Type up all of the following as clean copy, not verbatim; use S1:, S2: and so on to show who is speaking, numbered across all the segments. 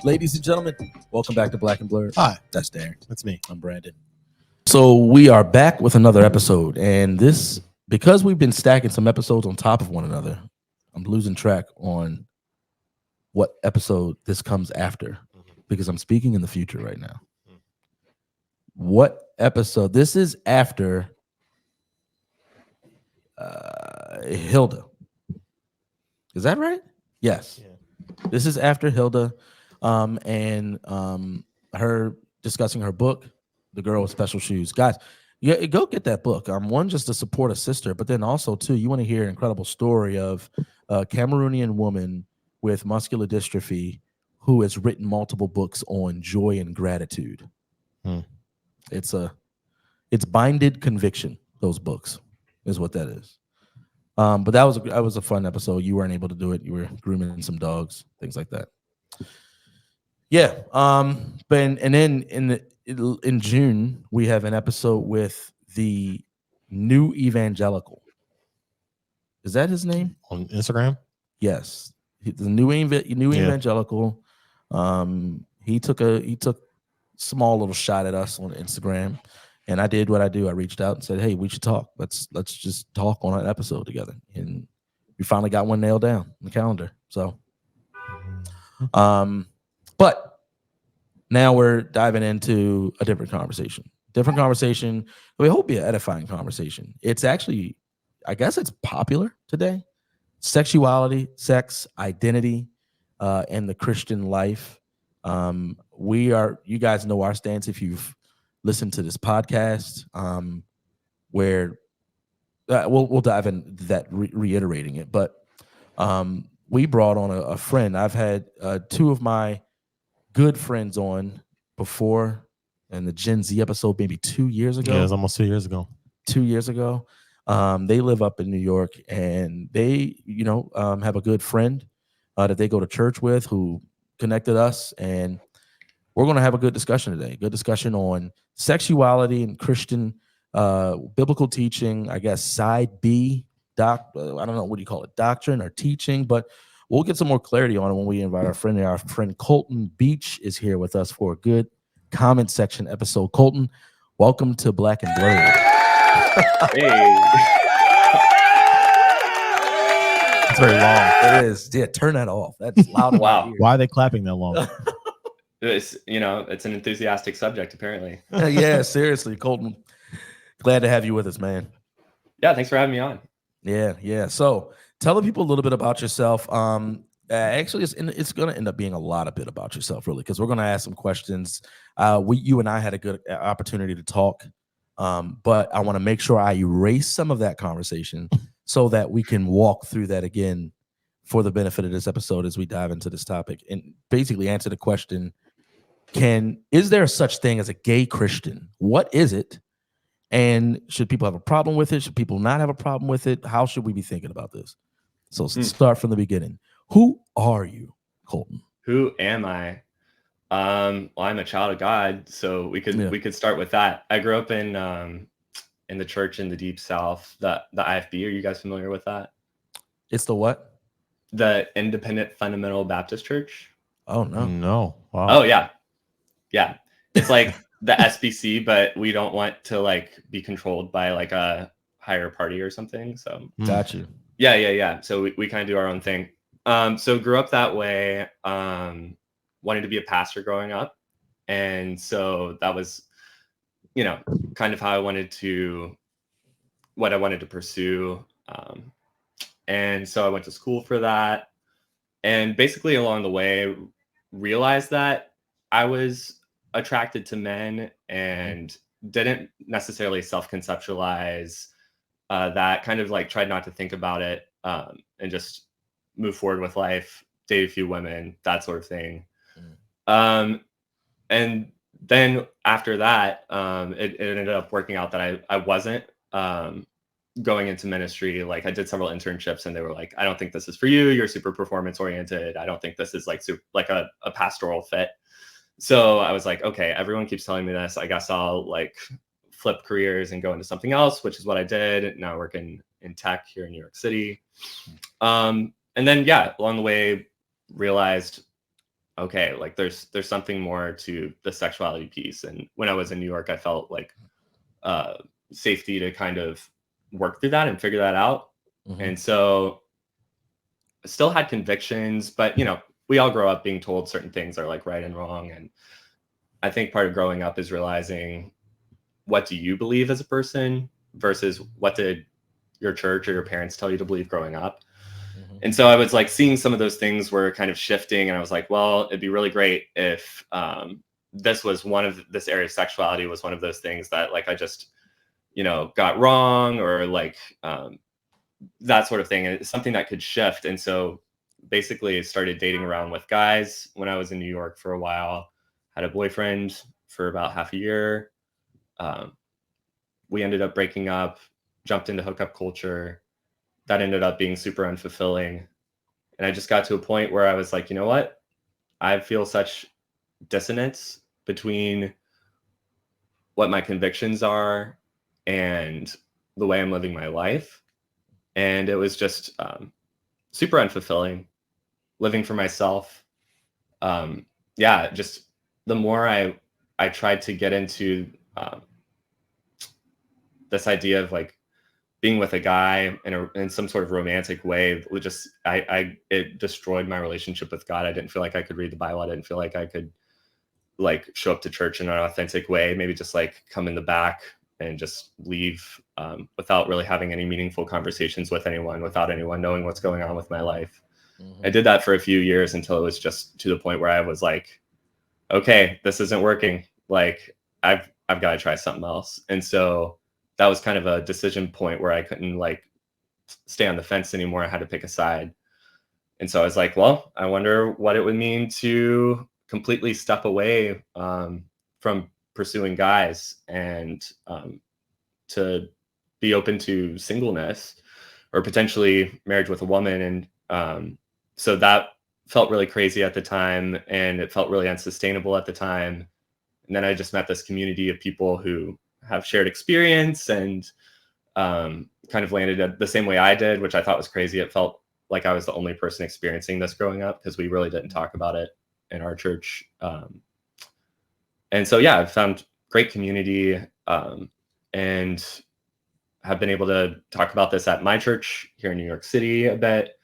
S1: Ladies and gentlemen, welcome back to Black and Blurred.
S2: Hi,
S1: That's Darren.
S2: that's me.
S1: I'm Brandon. So we are back with another episode, and this, because we've been stacking some episodes on top of one another, I'm losing track on what episode this comes after because I'm speaking in the future right now. What episode? This is after Hilda. Is that right? Yes.
S2: Yeah.
S1: This is after Hilda and her discussing her book, The Girl with Special Shoes. Guys, yeah, go get that book. One, just to support a sister, but then also, too, you want to hear an incredible story of a Cameroonian woman with muscular dystrophy who has written multiple books on joy and gratitude. It's binded conviction, those books, is what that is. But that was a fun episode. You weren't able to do it. You were grooming some dogs, things like that. Yeah. But and then in June we have an episode with the New Evangelical. Is that his name
S2: On Instagram?
S1: Yes, the New Evangelical. He took a small little shot at us on Instagram, and I did what I do. I reached out and said, "Hey, we should talk. Let's just talk on an episode together." And we finally got one nailed down on the calendar. So, but now we're diving into a different conversation. We hope be an edifying conversation. It's actually, I guess it's popular today. Sexuality, sex, identity, and the Christian life. You guys know our stance if you've listened to this podcast, where we'll dive into that, reiterating it. But we brought on a friend. I've had two of my good friends on before, in the Gen Z episode, maybe 2 years ago.
S2: Yeah, it was almost 2 years ago.
S1: 2 years ago. They live up in New York, and they, have a good friend that they go to church with who connected us, and we're going to have a good discussion today. Good discussion on sexuality and Christian biblical teaching. I guess side B, I don't know, what do you call it, doctrine or teaching, but we'll get some more clarity on it when we invite our friend. Our friend Colton Beach is here with us for a good comment section episode. Colton, welcome to Black and Blurred.
S3: Hey.
S2: It's very long.
S1: It is. Yeah, turn that off. That's loud.
S3: Wow.
S2: Why are they clapping that long?
S3: It's an enthusiastic subject, apparently.
S1: Yeah, seriously, Colton. Glad to have you with us, man.
S3: Yeah, thanks for having me on.
S1: Yeah. So tell the people a little bit about yourself. Actually, it's going to end up being a lot of bit about yourself, really, because we're going to ask some questions. You and I had a good opportunity to talk, but I want to make sure I erase some of that conversation so that we can walk through that again for the benefit of this episode as we dive into this topic and basically answer the question, is there such thing as a gay Christian? What is it? And should people have a problem with it? Should people not have a problem with it? How should we be thinking about this? So start from the beginning. Who are you, Colton?
S3: Who am I? Well, I'm a child of God, so we could start with that. I grew up in the church in the Deep South, the IFB. Are you guys familiar with that?
S1: It's the what?
S3: The Independent Fundamental Baptist Church.
S1: Oh no.
S2: No. Wow.
S3: Oh yeah. It's like the SBC, but we don't want to be controlled by a higher party or something. So
S1: got you.
S3: Yeah. So we kind of do our own thing. So grew up that way, wanted to be a pastor growing up. And so that was, kind of how I wanted to pursue. And so I went to school for that. And basically along the way, realized that I was attracted to men and didn't necessarily self-conceptualize that, kind of tried not to think about it, and just move forward with life, date a few women, that sort of thing. And then after that, it ended up working out that I wasn't going into ministry. I did several internships and they were like, I don't think this is for you. You're super performance oriented. I don't think this is a pastoral fit. So I was like, okay, everyone keeps telling me this. I guess I'll flip careers and go into something else, which is what I did. Now I work in tech here in New York City. And then, along the way, realized okay, like there's something more to the sexuality piece. And when I was in New York, I felt like safety to kind of work through that and figure that out.
S1: Mhm.
S3: And so I still had convictions, but you know, we all grow up being told certain things are like right and wrong. And I think part of growing up is realizing, what do you believe as a person versus what did your church or your parents tell you to believe growing up?
S1: Mhm.
S3: And so I was like seeing some of those things were kind of shifting, and I was like, well, it'd be really great if this area of sexuality was one of those things that like I just, you know, got wrong, or like that sort of thing. And it's something that could shift. And so basically I started dating around with guys when I was in New York for a while, had a boyfriend for about half a year. We ended up breaking up, jumped into hookup culture. That ended up being super unfulfilling. And I just got to a point where I was like, you know what? I feel such dissonance between what my convictions are and the way I'm living my life. And it was just super unfulfilling living for myself. Yeah, just the more I tried to get into this idea of like being with a guy in some sort of romantic way, it destroyed my relationship with God. I didn't feel like I could read the Bible. I didn't feel like I could like show up to church in an authentic way. Maybe just like come in the back and just leave without really having any meaningful conversations with anyone, without anyone knowing what's going on with my life.
S1: Mhm.
S3: I did that for a few years until it was just to the point where I was like, okay, this isn't working. Like I've got to try something else. And so that was kind of a decision point where I couldn't like stay on the fence anymore. I had to pick a side. And so I was like, well, I wonder what it would mean to completely step away from pursuing guys and to be open to singleness or potentially marriage with a woman. And so that felt really crazy at the time, and it felt really unsustainable at the time. And then I just met this community of people who have shared experience and kind of landed the same way I did, which I thought was crazy. It felt like I was the only person experiencing this growing up because we really didn't talk about it in our church. And so, yeah, I've found great community and have been able to talk about this at my church here in New York City a bit.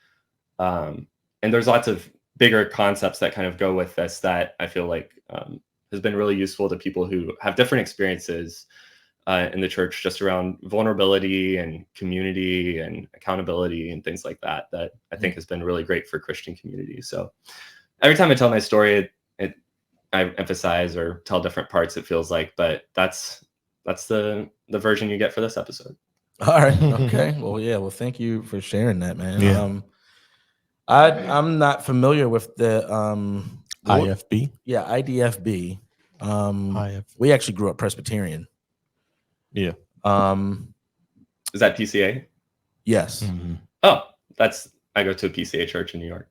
S3: And there's lots of bigger concepts that kind of go with this that I feel like has been really useful to people who have different experiences in the church, just around vulnerability and community and accountability and things like that, that I think has been really great for Christian community. So every time I tell my story, I emphasize or tell different parts, it feels like, but that's the version you get for this episode.
S1: All right. Okay. Well, yeah. Well, thank you for sharing that, man.
S2: Yeah.
S1: I'm not familiar with the
S2: IFB.
S1: Yeah, IDFB.
S2: IF.
S1: We actually grew up Presbyterian.
S2: Yeah.
S3: Is that PCA?
S1: Yes.
S2: Mm-hmm.
S3: Oh, I go to a PCA church in New York.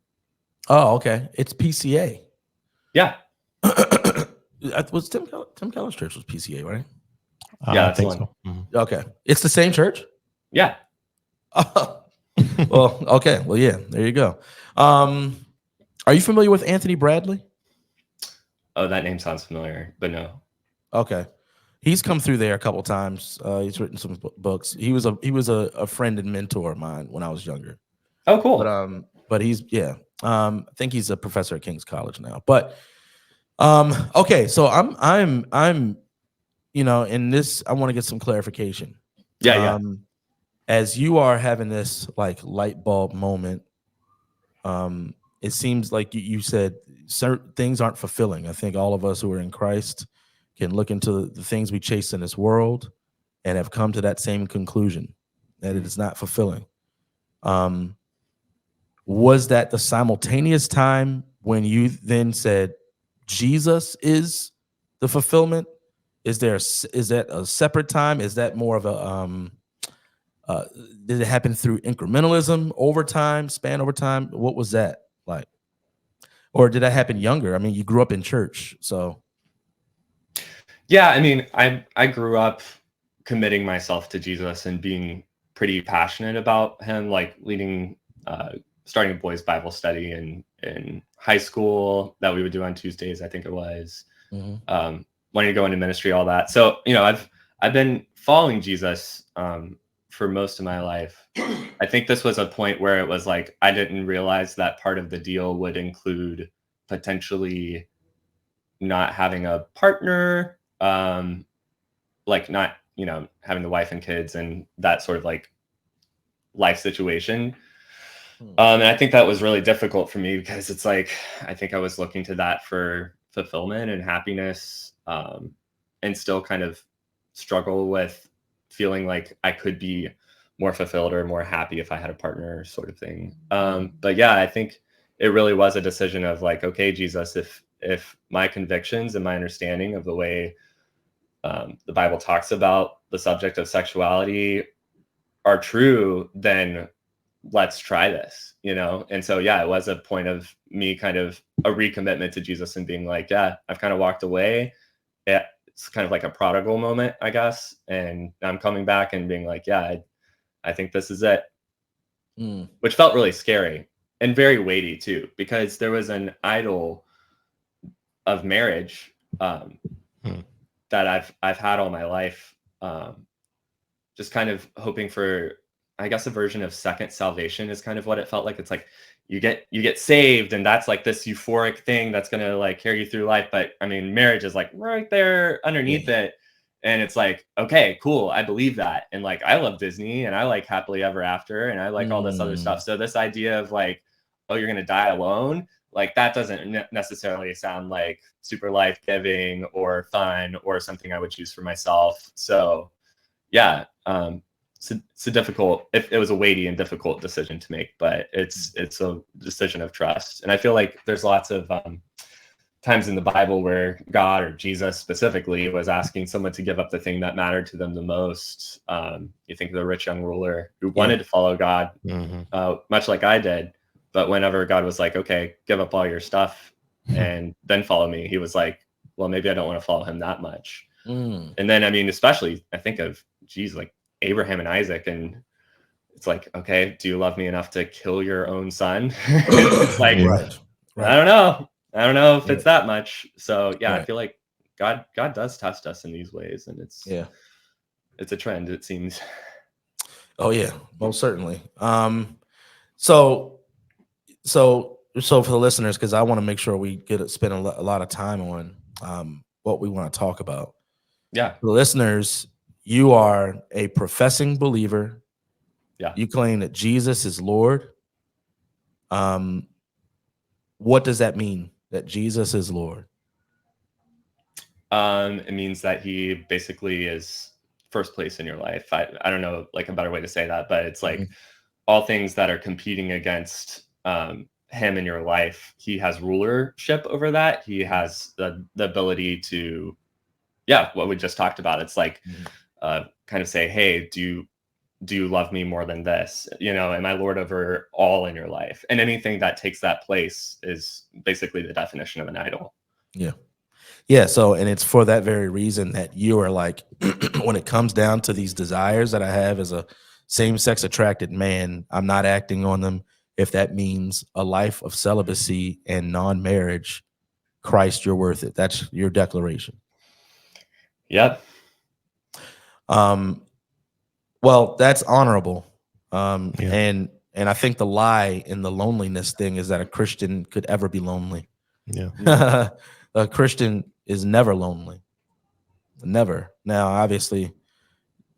S1: Oh, okay. It's PCA.
S3: Yeah.
S1: Was Tim Keller's church was PCA, right?
S3: Yeah,
S2: I
S3: that's the
S2: think
S3: one.
S2: so. Mhm.
S1: Okay. It's the same church?
S3: Yeah.
S1: Oh. Well, okay. Well, yeah, there you go. Are you familiar with Anthony Bradley?
S3: Oh, that name sounds familiar, but no.
S1: Okay. He's come through there a couple times. He's written some books. He was a friend and mentor of mine when I was younger.
S3: Oh, cool.
S1: But he's I think he's a professor at King's College now. But okay, so I'm in this, I want to get some clarification.
S3: Yeah.
S1: As you are having this like light bulb moment, it seems like you said certain things aren't fulfilling. I think all of us who are in Christ can look into the things we chase in this world and have come to that same conclusion that it is not fulfilling. Was that the simultaneous time when you then said Jesus is the fulfillment? Is that a separate time? Is that more of a did it happen through incrementalism over time, span over time? What was that like? Or did that happen younger? I mean, you grew up in church, so.
S3: Yeah, I mean, I grew up committing myself to Jesus and being pretty passionate about him, like leading starting a boys' Bible study in high school that we would do on Tuesdays, I think it was. Wanting to go into ministry, all that. So, you know, I've been following Jesus for most of my life. I think this was a point where it was like I didn't realize that part of the deal would include potentially not having a partner, like not, you know, having the wife and kids and that sort of like life situation. And I think that was really difficult for me because it's like I think I was looking to that for fulfillment and happiness, and still kind of struggle with feeling like I could be more fulfilled or more happy if I had a partner, sort of thing. But yeah, I think it really was a decision of like, okay, Jesus, if my convictions and my understanding of the way the Bible talks about the subject of sexuality are true, then let's try this, you know? And so, yeah, it was a point of me kind of a recommitment to Jesus and being like, yeah, I've kind of walked away. It's kind of like a prodigal moment, I guess. And I'm coming back and being like, yeah, I think this is it, which felt really scary and very weighty too, because there was an idol of marriage that I've had all my life, just kind of hoping for, I guess, a version of second salvation is kind of what it felt like. It's like you get saved and that's like this euphoric thing that's going to like carry you through life. But I mean, marriage is like right there underneath it. And it's like, okay, cool. I believe that. And like, I love Disney and I like happily ever after. And I like all this other stuff. So this idea of like, oh, you're going to die alone, like that doesn't necessarily sound like super life-giving or fun or something I would choose for myself. So yeah, it's a difficult, it was a weighty and difficult decision to make, but it's a decision of trust. And I feel like there's lots of times in the Bible where God or Jesus specifically was asking someone to give up the thing that mattered to them the most. You think of the rich young ruler who wanted to follow God, much like I did. But whenever God was like, okay, give up all your stuff and then follow me, he was like, well, maybe I don't want to follow him that much. And then, I mean, especially I think of, geez, like Abraham and Isaac, and it's like, okay, do you love me enough to kill your own son? It's like,
S1: Right.
S3: I don't know if it's that much. So yeah, I feel like God does test us in these ways, and it's a trend, it seems.
S1: Oh yeah, most certainly. So for the listeners, because I want to make sure we spend a lot of time on what we want to talk about.
S3: Yeah.
S1: For the listeners, you are a professing believer.
S3: Yeah.
S1: You claim that Jesus is Lord. What does that mean, that Jesus is Lord?
S3: It means that he basically is first place in your life. I don't know like a better way to say that, but it's like all things that are competing against him in your life, he has rulership over that. He has the ability to, what we just talked about. It's like kind of say, hey, do you love me more than this? You know, am I Lord over all in your life? And anything that takes that place is basically the definition of an idol.
S1: Yeah. So, and it's for that very reason that you are like, when it comes down to these desires that I have as a same-sex attracted man, I'm not acting on them. If that means a life of celibacy and non-marriage, Christ, you're worth it. That's your declaration.
S3: Yep.
S1: Well, that's honorable. And I think the lie in the loneliness thing is that a Christian could ever be lonely.
S2: Yeah.
S1: A Christian is never lonely. Never. Now, obviously,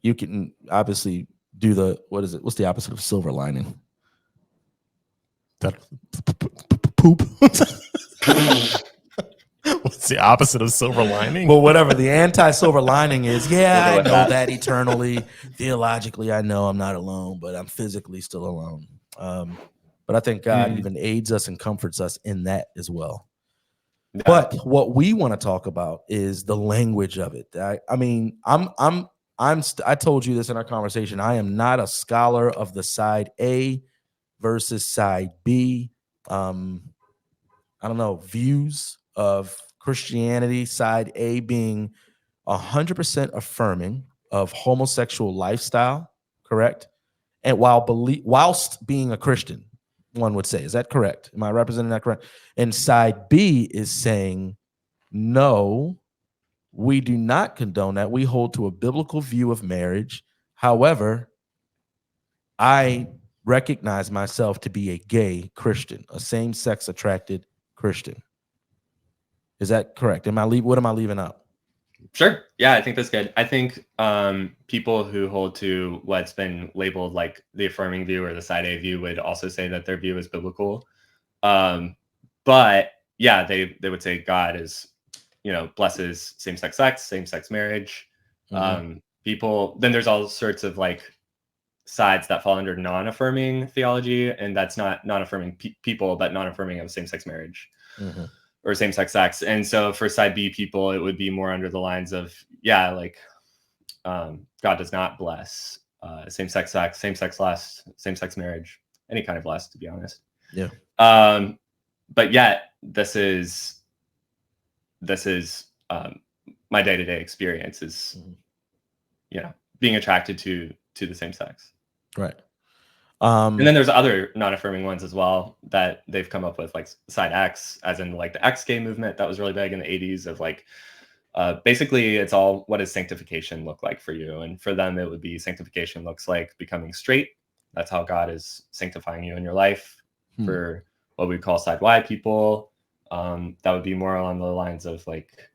S1: you can obviously do the, what is it? What's the opposite of silver lining?
S2: That poop. What's the opposite of silver lining?
S1: Well, whatever the anti-silver lining is, I
S3: with
S1: know
S3: that.
S1: that eternally, theologically, I know I'm not alone, but I'm physically still alone. But I think God even aids us and comforts us in that as well. Yeah. But what we want to talk about is the language of it. I mean, I told you this in our conversation. I am not a scholar of the side A versus side B. I don't know, views of Christianity, side A being 100% affirming of homosexual lifestyle, correct? And whilst being a Christian, one would say. Is that correct? Am I representing that correct? And side B is saying, no, we do not condone that. We hold to a biblical view of marriage. However, I recognize myself to be a gay Christian, a same-sex attracted Christian. Is that correct? What am I leaving out?
S3: Sure. Yeah, I think that's good. I think people who hold to what's been labeled like the affirming view or the side A view would also say that their view is biblical. But yeah, they would say God is, blesses same-sex sex, same-sex marriage. People, then there's all sorts of like sides that fall under non-affirming theology, and that's not non-affirming people, but non-affirming of same-sex marriage. Or same-sex sex. And so for side B people, it would be more under the lines of, God does not bless same-sex sex, same-sex lust, same-sex marriage, any kind of lust, to be honest.
S1: Yeah.
S3: But yet this is my day-to-day experience is, being attracted to the same sex.
S1: Right.
S3: And then there's other non-affirming ones as well that they've come up with, like side X, as in like the X gay movement that was really big in the 80s of like, basically it's all, what does sanctification look like for you? And for them, it would be sanctification looks like becoming straight. That's how God is sanctifying you in your life. For what we call side Y people, that would be more along the lines of like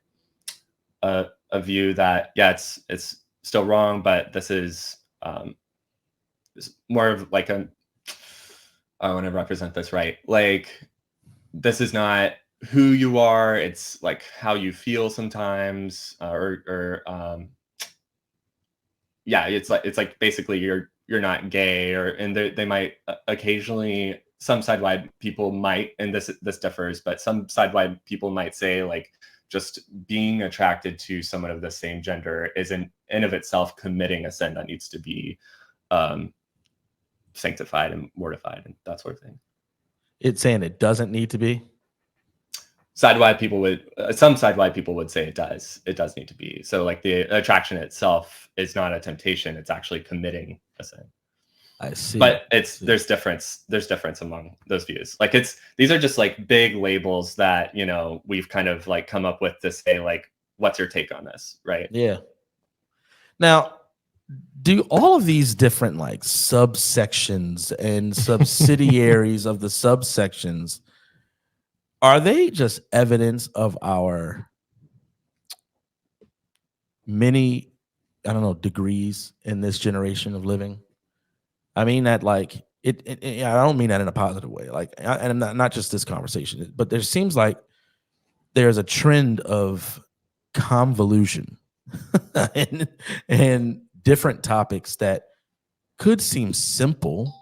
S3: a view that, it's still wrong, but this is, more of like I want to represent this right. Like, this is not who you are. It's like how you feel sometimes, it's like basically you're not gay, and they might occasionally, some side-wide people might, and this differs, but some side-wide people might say like just being attracted to someone of the same gender is in of itself committing a sin that needs to be sanctified and mortified and that sort of thing.
S1: It's saying it doesn't need to be.
S3: Side-wide people would, some side-wide people would say it does need to be. So like the attraction itself is not a temptation, it's actually committing a sin.
S1: I see.
S3: But there's difference among those views. Like these are just like big labels that, we've kind of like come up with to say like, what's your take on this? Right.
S1: Yeah. Now, do all of these different like subsections and subsidiaries of the subsections, are they just evidence of our many, degrees in this generation of living? I mean that like it I don't mean that in a positive way. Like, and not just this conversation, but there seems like there's a trend of convolution and different topics that could seem simple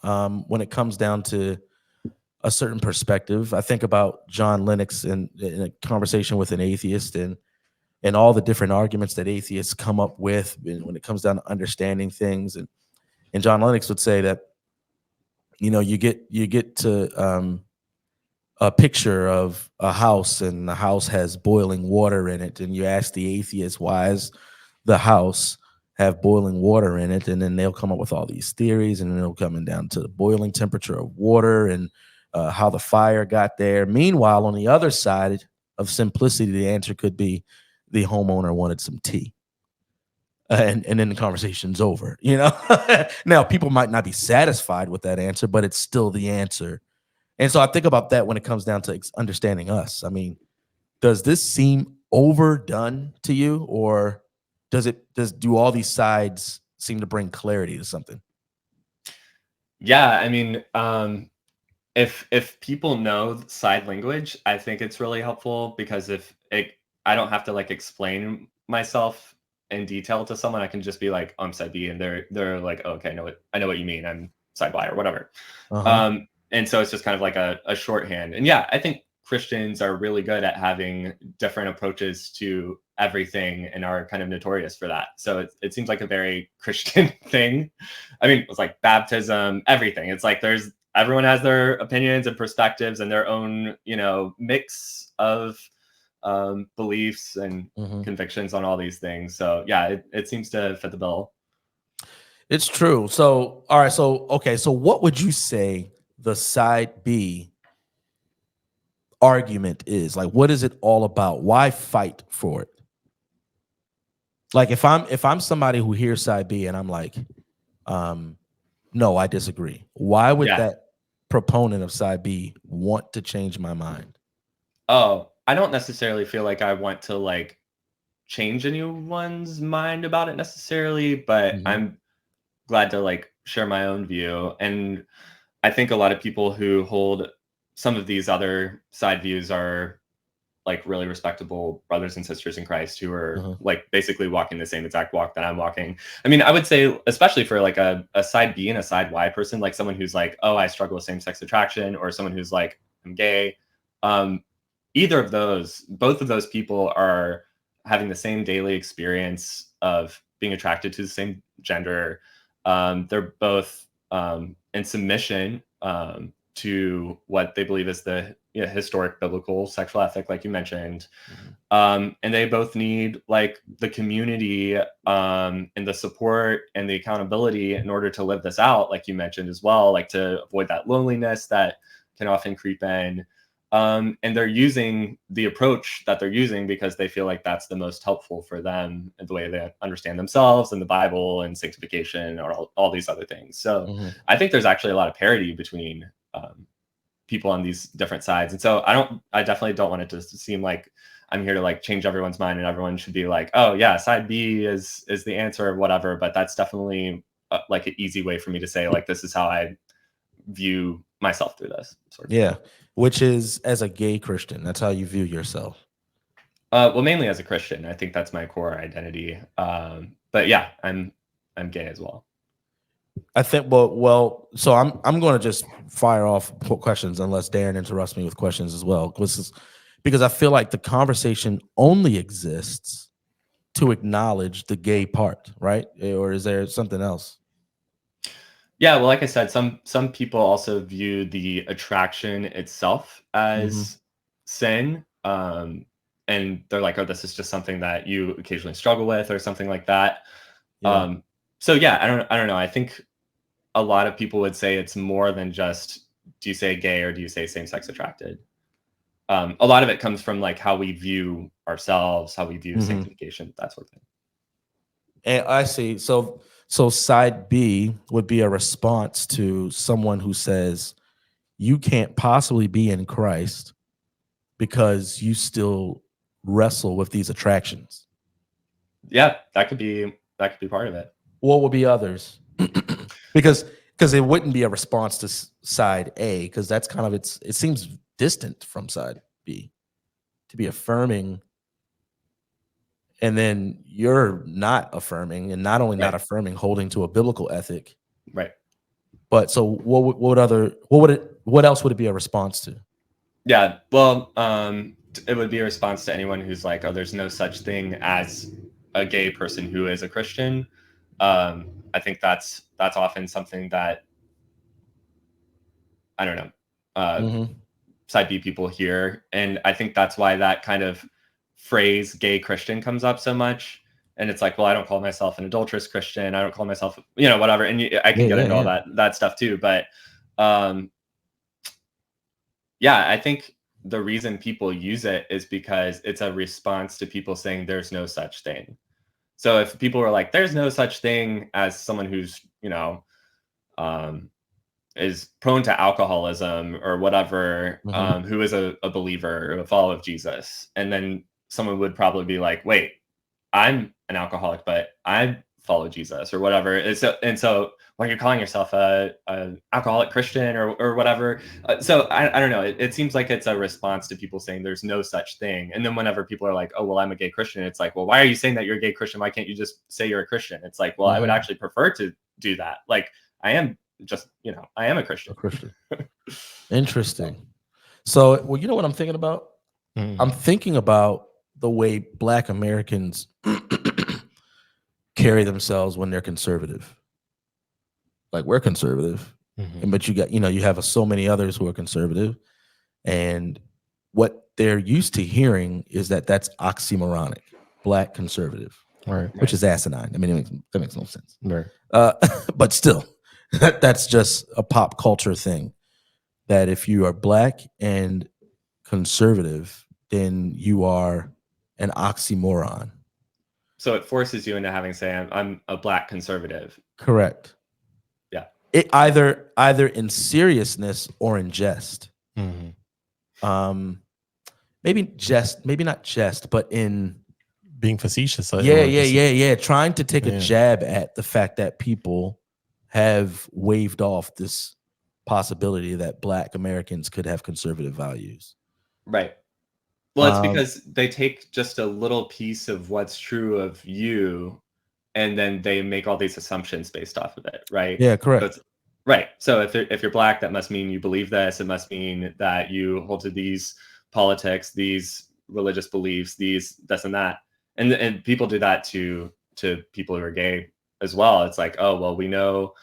S1: when it comes down to a certain perspective. I think about John Lennox in a conversation with an atheist and all the different arguments that atheists come up with when it comes down to understanding things. And John Lennox would say that, you get to a picture of a house, and the house has boiling water in it, and you ask the atheist, why is the house have boiling water in it? And then they'll come up with all these theories, and then it'll come down to the boiling temperature of water and how the fire got there. Meanwhile, on the other side of simplicity, the answer could be the homeowner wanted some tea. And then the conversation's over, Now, people might not be satisfied with that answer, but it's still the answer. And so I think about that when it comes down to understanding us. I mean, does this seem overdone to you, or do all these sides seem to bring clarity to something?
S3: Yeah, I mean, if people know side language, I think it's really helpful, because I don't have to like explain myself in detail to someone. I can just be like, I'm side B, and they're like, oh, okay, I know what you mean, I'm side Y or whatever. And so it's just kind of like a shorthand. And yeah, I think Christians are really good at having different approaches to everything and are kind of notorious for that. So it seems like a very Christian thing. I mean, it's like baptism, everything. It's like everyone has their opinions and perspectives and their own, mix of beliefs and convictions on all these things. So yeah, it seems to fit the bill.
S1: It's true. So, all right. So, okay. So what would you say the side B argument is? Like, what is it all about? Why fight for it? Like, if I'm somebody who hears side B and I'm like, no, I disagree. Why would
S3: Yeah.
S1: that proponent of side B want to change my mind?
S3: Oh, I don't necessarily feel like I want to like change anyone's mind about it necessarily, but
S1: Mhm.
S3: I'm glad to like share my own view. And I think a lot of people who hold some of these other side views are like really respectable brothers and sisters in Christ who are
S1: Uh-huh.
S3: like basically walking the same exact walk that I'm walking. I mean, I would say, especially for like a side B and a side Y person, like someone who's like, oh, I struggle with same-sex attraction, or someone who's like, I'm gay. Either of those, both of those people are having the same daily experience of being attracted to the same gender. They're both in submission to what they believe is the historic biblical sexual ethic, like you mentioned. And they both need like the community and the support and the accountability in order to live this out, like you mentioned as well, like to avoid that loneliness that can often creep in. And they're using the approach that they're using because they feel like that's the most helpful for them in the way they understand themselves and the Bible and sanctification or all these other things. So I think there's actually a lot of parity between people on these different sides. And so I definitely don't want it to seem like I'm here to like change everyone's mind and everyone should be like, oh yeah, side B is the answer or whatever. But that's definitely like an easy way for me to say like, this is how I view myself through this. Sort of.
S1: Yeah. Which is as a gay Christian, that's how you view yourself.
S3: Well, mainly as a Christian, I think that's my core identity. But yeah, I'm gay as well.
S1: I think well, so I'm going to just fire off questions unless Darren interrupts me with questions as well, because I feel like the conversation only exists to acknowledge the gay part, right? Or is there something else?
S3: Yeah, well, like I said, some people also view the attraction itself as sin, and they're like, "Oh, this is just something that you occasionally struggle with," or something like that.
S1: Yeah.
S3: So yeah, I don't know. I think a lot of people would say it's more than just do you say gay or do you say same-sex attracted. A lot of it comes from like how we view ourselves, how we view sanctification, that sort of thing.
S1: And I see. So side B would be a response to someone who says you can't possibly be in Christ because you still wrestle with these attractions.
S3: Yeah, that could be part of it.
S1: What would be others? because it wouldn't be a response to side A, because that's kind of it seems distant from side B to be affirming, and then you're not affirming, and not only not affirming, holding to a biblical ethic,
S3: right?
S1: But so what else would it be a response to?
S3: Yeah, well, it would be a response to anyone who's like, oh, there's no such thing as a gay person who is a Christian. I think that's often something that I don't know, side B people hear, and I think that's why that kind of phrase "gay Christian" comes up so much. And it's like, well, I don't call myself an adulterous Christian. I don't call myself, whatever. And I can get into all that stuff too. But yeah, I think the reason people use it is because it's a response to people saying there's no such thing. So if people were like, there's no such thing as someone who's, is prone to alcoholism or whatever, who is a believer or a follower of Jesus. And then someone would probably be like, wait, I'm an alcoholic, but I follow Jesus or whatever. And so when you're calling yourself a alcoholic Christian or whatever. So I don't know. It seems like it's a response to people saying there's no such thing. And then whenever people are like, oh, well, I'm a gay Christian. It's like, well, why are you saying that you're a gay Christian? Why can't you just say you're a Christian? It's like, well, I would actually prefer to do that. Like I am just, I am a Christian.
S1: Interesting. So, well, you know what I'm thinking about? I'm thinking about the way Black Americans carry themselves when they're conservative. Like we're conservative, but you got, you have so many others who are conservative, and what they're used to hearing is that that's oxymoronic, Black conservative, which is asinine. I mean, that makes no sense. But still, that's just a pop culture thing. that if you are black and conservative, then you are an oxymoron.
S3: So it forces you into having to say, I'm a black conservative.
S1: Correct.
S3: Yeah.
S1: It either in seriousness or in jest.
S2: Mhm.
S1: Maybe jest, maybe not jest, but in
S2: Being facetious.
S1: yeah. Trying to take a
S2: Yeah.
S1: jab at the fact that people have waved off this possibility that black Americans could have conservative values.
S3: Right. Well, it's
S1: Um,
S3: because they take just a little piece of what's true of you, and then they make all these assumptions based off of it, right?
S1: Yeah,
S3: So
S1: correct.
S3: right. So if you're black, that must mean you believe this. It must mean that you hold to these politics, these religious beliefs, these this and that. And people do that to people who are gay as well. It's like, oh well, we know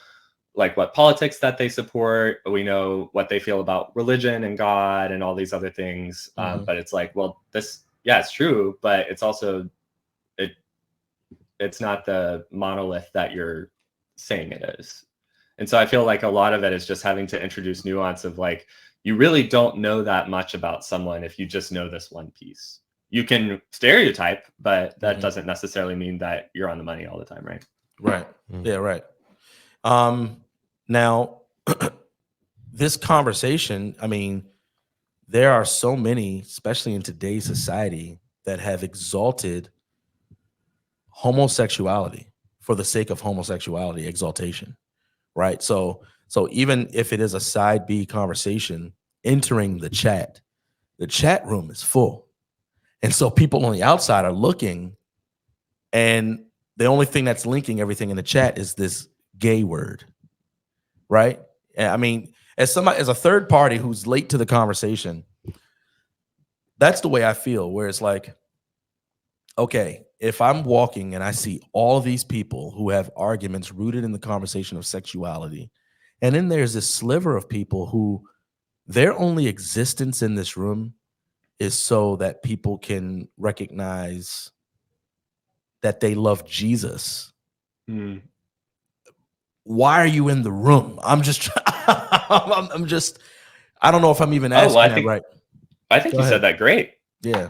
S3: like what politics that they support, we know what they feel about religion and God and all these other things. But it's like, well, this, yeah, it's true, but it's also it's not the monolith that you're saying it is. And so I feel like a lot of it is just having to introduce nuance of like, you really don't know that much about someone if you just know this one piece. You can stereotype, but that doesn't necessarily mean that you're on the money all the time, right?
S1: Right. Yeah, right. Now, this conversation, I mean, there are so many, especially in today's society, that have exalted homosexuality for the sake of homosexuality exaltation, right? So even if it is a side B conversation entering the chat room is full. And so people on the outside are looking, and the only thing that's linking everything in the chat is this gay word, right? I mean, as a third party who's late to the conversation, that's the way I feel, where it's like, okay, if I'm walking and I see all these people who have arguments rooted in the conversation of sexuality, and then there's this sliver of people who their only existence in this room is so that people can recognize that they love Jesus. Why are you in the room? I'm just, I'm just, I don't know if I'm even asking that right.
S3: I think
S1: Go
S3: you
S1: ahead.
S3: said that great.
S1: Yeah.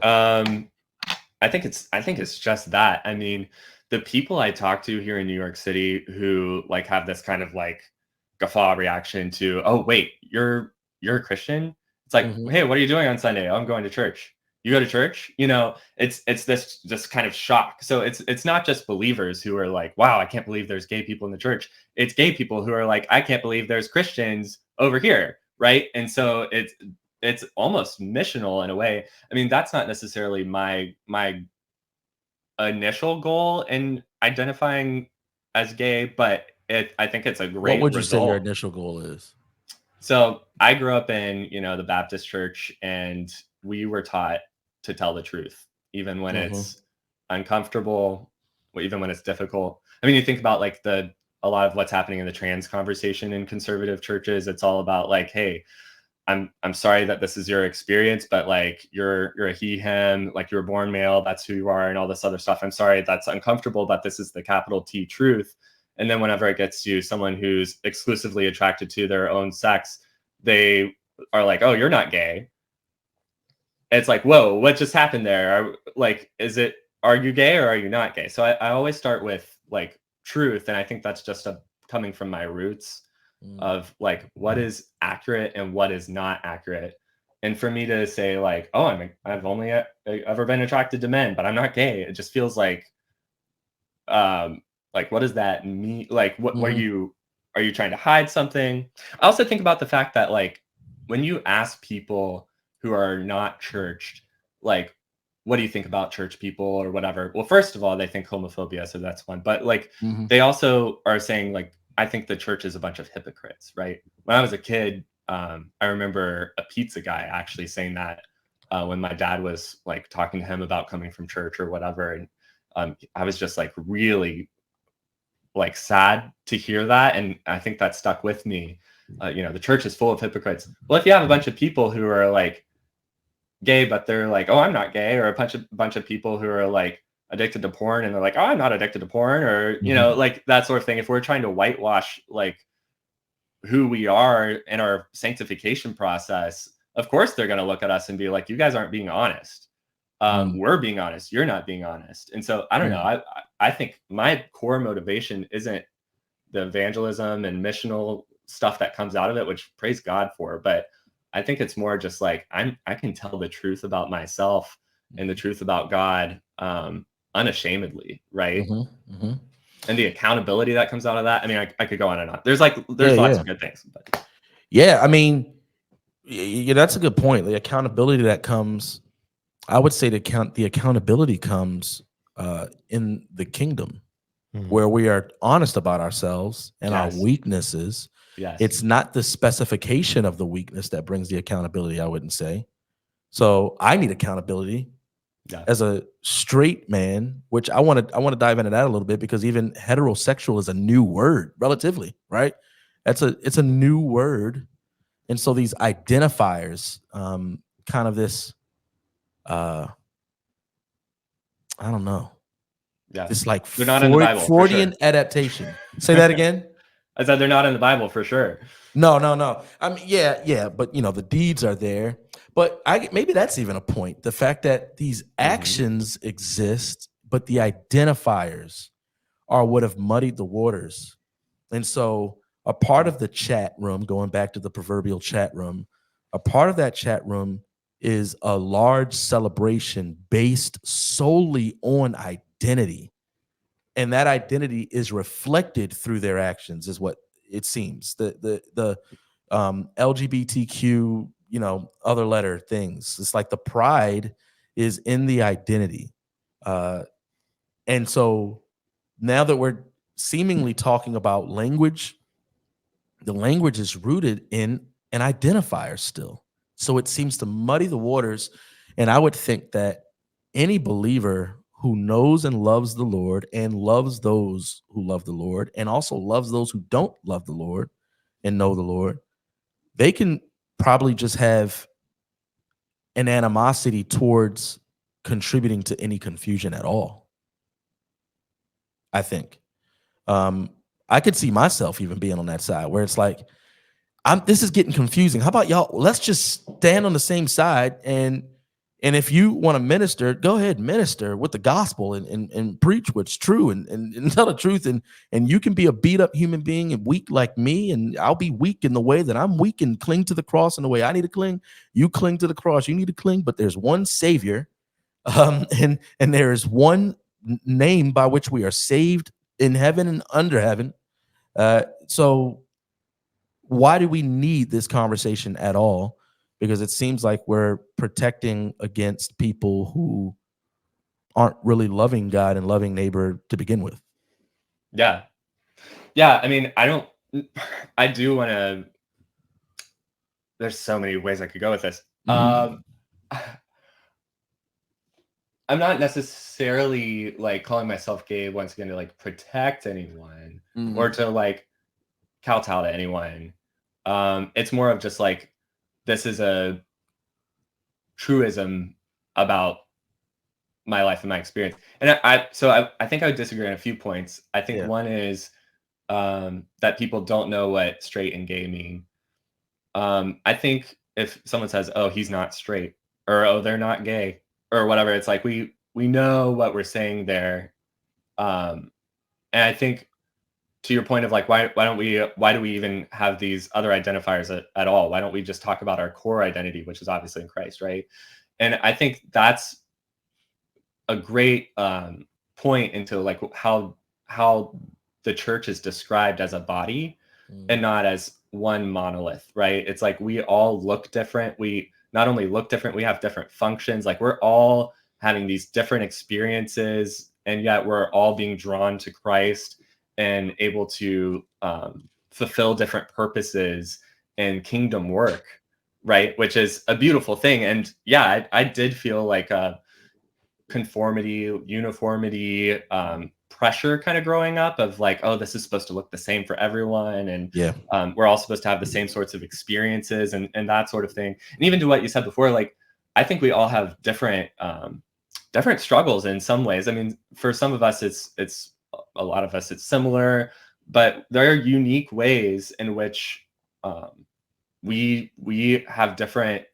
S3: I think it's just that. I mean, the people I talk to here in New York City who like have this kind of like guffaw reaction to, oh wait, you're a Christian? It's like, hey, what are you doing on Sunday? Oh, I'm going to church. You go to church? You know, it's this just kind of shock. So it's not just believers who are like, wow, I can't believe there's gay people in the church. It's gay people who are like, I can't believe there's Christians over here, right? And so it's almost missional in a way. I mean, that's not necessarily my initial goal in identifying as gay, but I think it's a great
S1: What would you say your
S3: result.
S1: initial goal is?
S3: So I grew up in, the Baptist church, and we were taught to tell the truth, even when it's uncomfortable, or even when it's difficult. I mean, you think about like a lot of what's happening in the trans conversation in conservative churches. It's all about like, hey, I'm sorry that this is your experience, but like you're a he, him, like you were born male, that's who you are, and all this other stuff. I'm sorry that's uncomfortable, but this is the capital T truth. And then whenever it gets to someone who's exclusively attracted to their own sex, they are like, oh, you're not gay. It's like, whoa, what just happened there? Are you gay or are you not gay? So I always start with like truth. And I think that's just coming from my roots of like what is accurate and what is not accurate. And for me to say like, oh, I've only ever been attracted to men, but I'm not gay. It just feels like what does that mean? Like what are you trying to hide something? I also think about the fact that like when you ask people who are not churched, like, what do you think about church people or whatever? Well, first of all, they think homophobia, so that's one. But like they also are saying like, I think the church is a bunch of hypocrites, right? When I was a kid, I remember a pizza guy actually saying that when my dad was like talking to him about coming from church or whatever. And I was just like really like sad to hear that. And I think that stuck with me. The church is full of hypocrites. Well, if you have a bunch of people who are like gay, but they're like, oh, I'm not gay, or a bunch of people who are like addicted to porn and they're like, oh, I'm not addicted to porn, or like that sort of thing. If we're trying to whitewash like who we are in our sanctification process, of course they're going to look at us and be like, you guys aren't being honest. We're being honest. You're not being honest. And so I don't know. I think my core motivation isn't the evangelism and missional stuff that comes out of it, which praise God for. But I think it's more just like I can tell the truth about myself and the truth about God unashamedly, right? And the accountability that comes out of that. I mean, I could go on and on. There's lots of good things. But.
S1: Yeah, I mean, that's a good point. The accountability that comes, I would say the accountability comes in the kingdom, where we are honest about ourselves and our weaknesses.
S3: Yes.
S1: It's not the specification of the weakness that brings the accountability, I wouldn't say. So I need accountability as a straight man, which I want to dive into that a little bit, because even heterosexual is a new word, relatively, right? It's a new word. And so these identifiers, kind of this, I don't know.
S3: Yeah.
S1: It's like
S3: they're not in the Bible,
S1: Freudian adaptation. Say that again.
S3: I said they're not in the Bible for sure.
S1: No. I mean, yeah, but the deeds are there. But maybe that's even a point. The fact that these actions exist, but the identifiers are what have muddied the waters. And so a part of the chat room, going back to the proverbial chat room, a part of that chat room is a large celebration based solely on identity. And that identity is reflected through their actions, is what it seems. The LGBTQ, other letter things. It's like the pride is in the identity. And so now that we're seemingly talking about language, the language is rooted in an identifier still. So it seems to muddy the waters. And I would think that any believer who knows and loves the Lord and loves those who love the Lord and also loves those who don't love the Lord and know the Lord, they can probably just have an animosity towards contributing to any confusion at all. I think. I could see myself even being on that side where it's like, this is getting confusing. How about y'all? Let's just stand on the same side, and if you want to minister, go ahead and minister with the gospel and preach what's true and tell the truth. And you can be a beat up human being and weak like me, and I'll be weak in the way that I'm weak and cling to the cross in the way I need to cling. You cling to the cross, you need to cling, but there's one Savior, and there is one name by which we are saved in heaven and under heaven. So why do we need this conversation at all? Because it seems like we're protecting against people who aren't really loving God and loving neighbor to begin with.
S3: Yeah. I mean, I do want to, there's so many ways I could go with this. I'm not necessarily like calling myself gay once again to like protect anyone or to like kowtow to anyone. It's more of just like, this is a truism about my life and my experience. And I think I would disagree on a few points. I think one is that people don't know what straight and gay mean. I think if someone says, oh, he's not straight, or oh, they're not gay, or whatever, it's like we know what we're saying there. And I think to your point of like, why do we even have these other identifiers at all? Why don't we just talk about our core identity, which is obviously in Christ, right? And I think that's a great point into like how the church is described as a body and not as one monolith, right? It's like we all look different. We not only look different, we have different functions. Like we're all having these different experiences, and yet we're all being drawn to Christ and able to fulfill different purposes and kingdom work, right? Which is a beautiful thing. And yeah, I did feel like a conformity, uniformity, pressure kind of growing up of like, oh, this is supposed to look the same for everyone. And we're all supposed to have the same sorts of experiences and that sort of thing. And even to what you said before, like, I think we all have different struggles in some ways. I mean, for some of us, it's a lot of us, it's similar, but there are unique ways in which we have different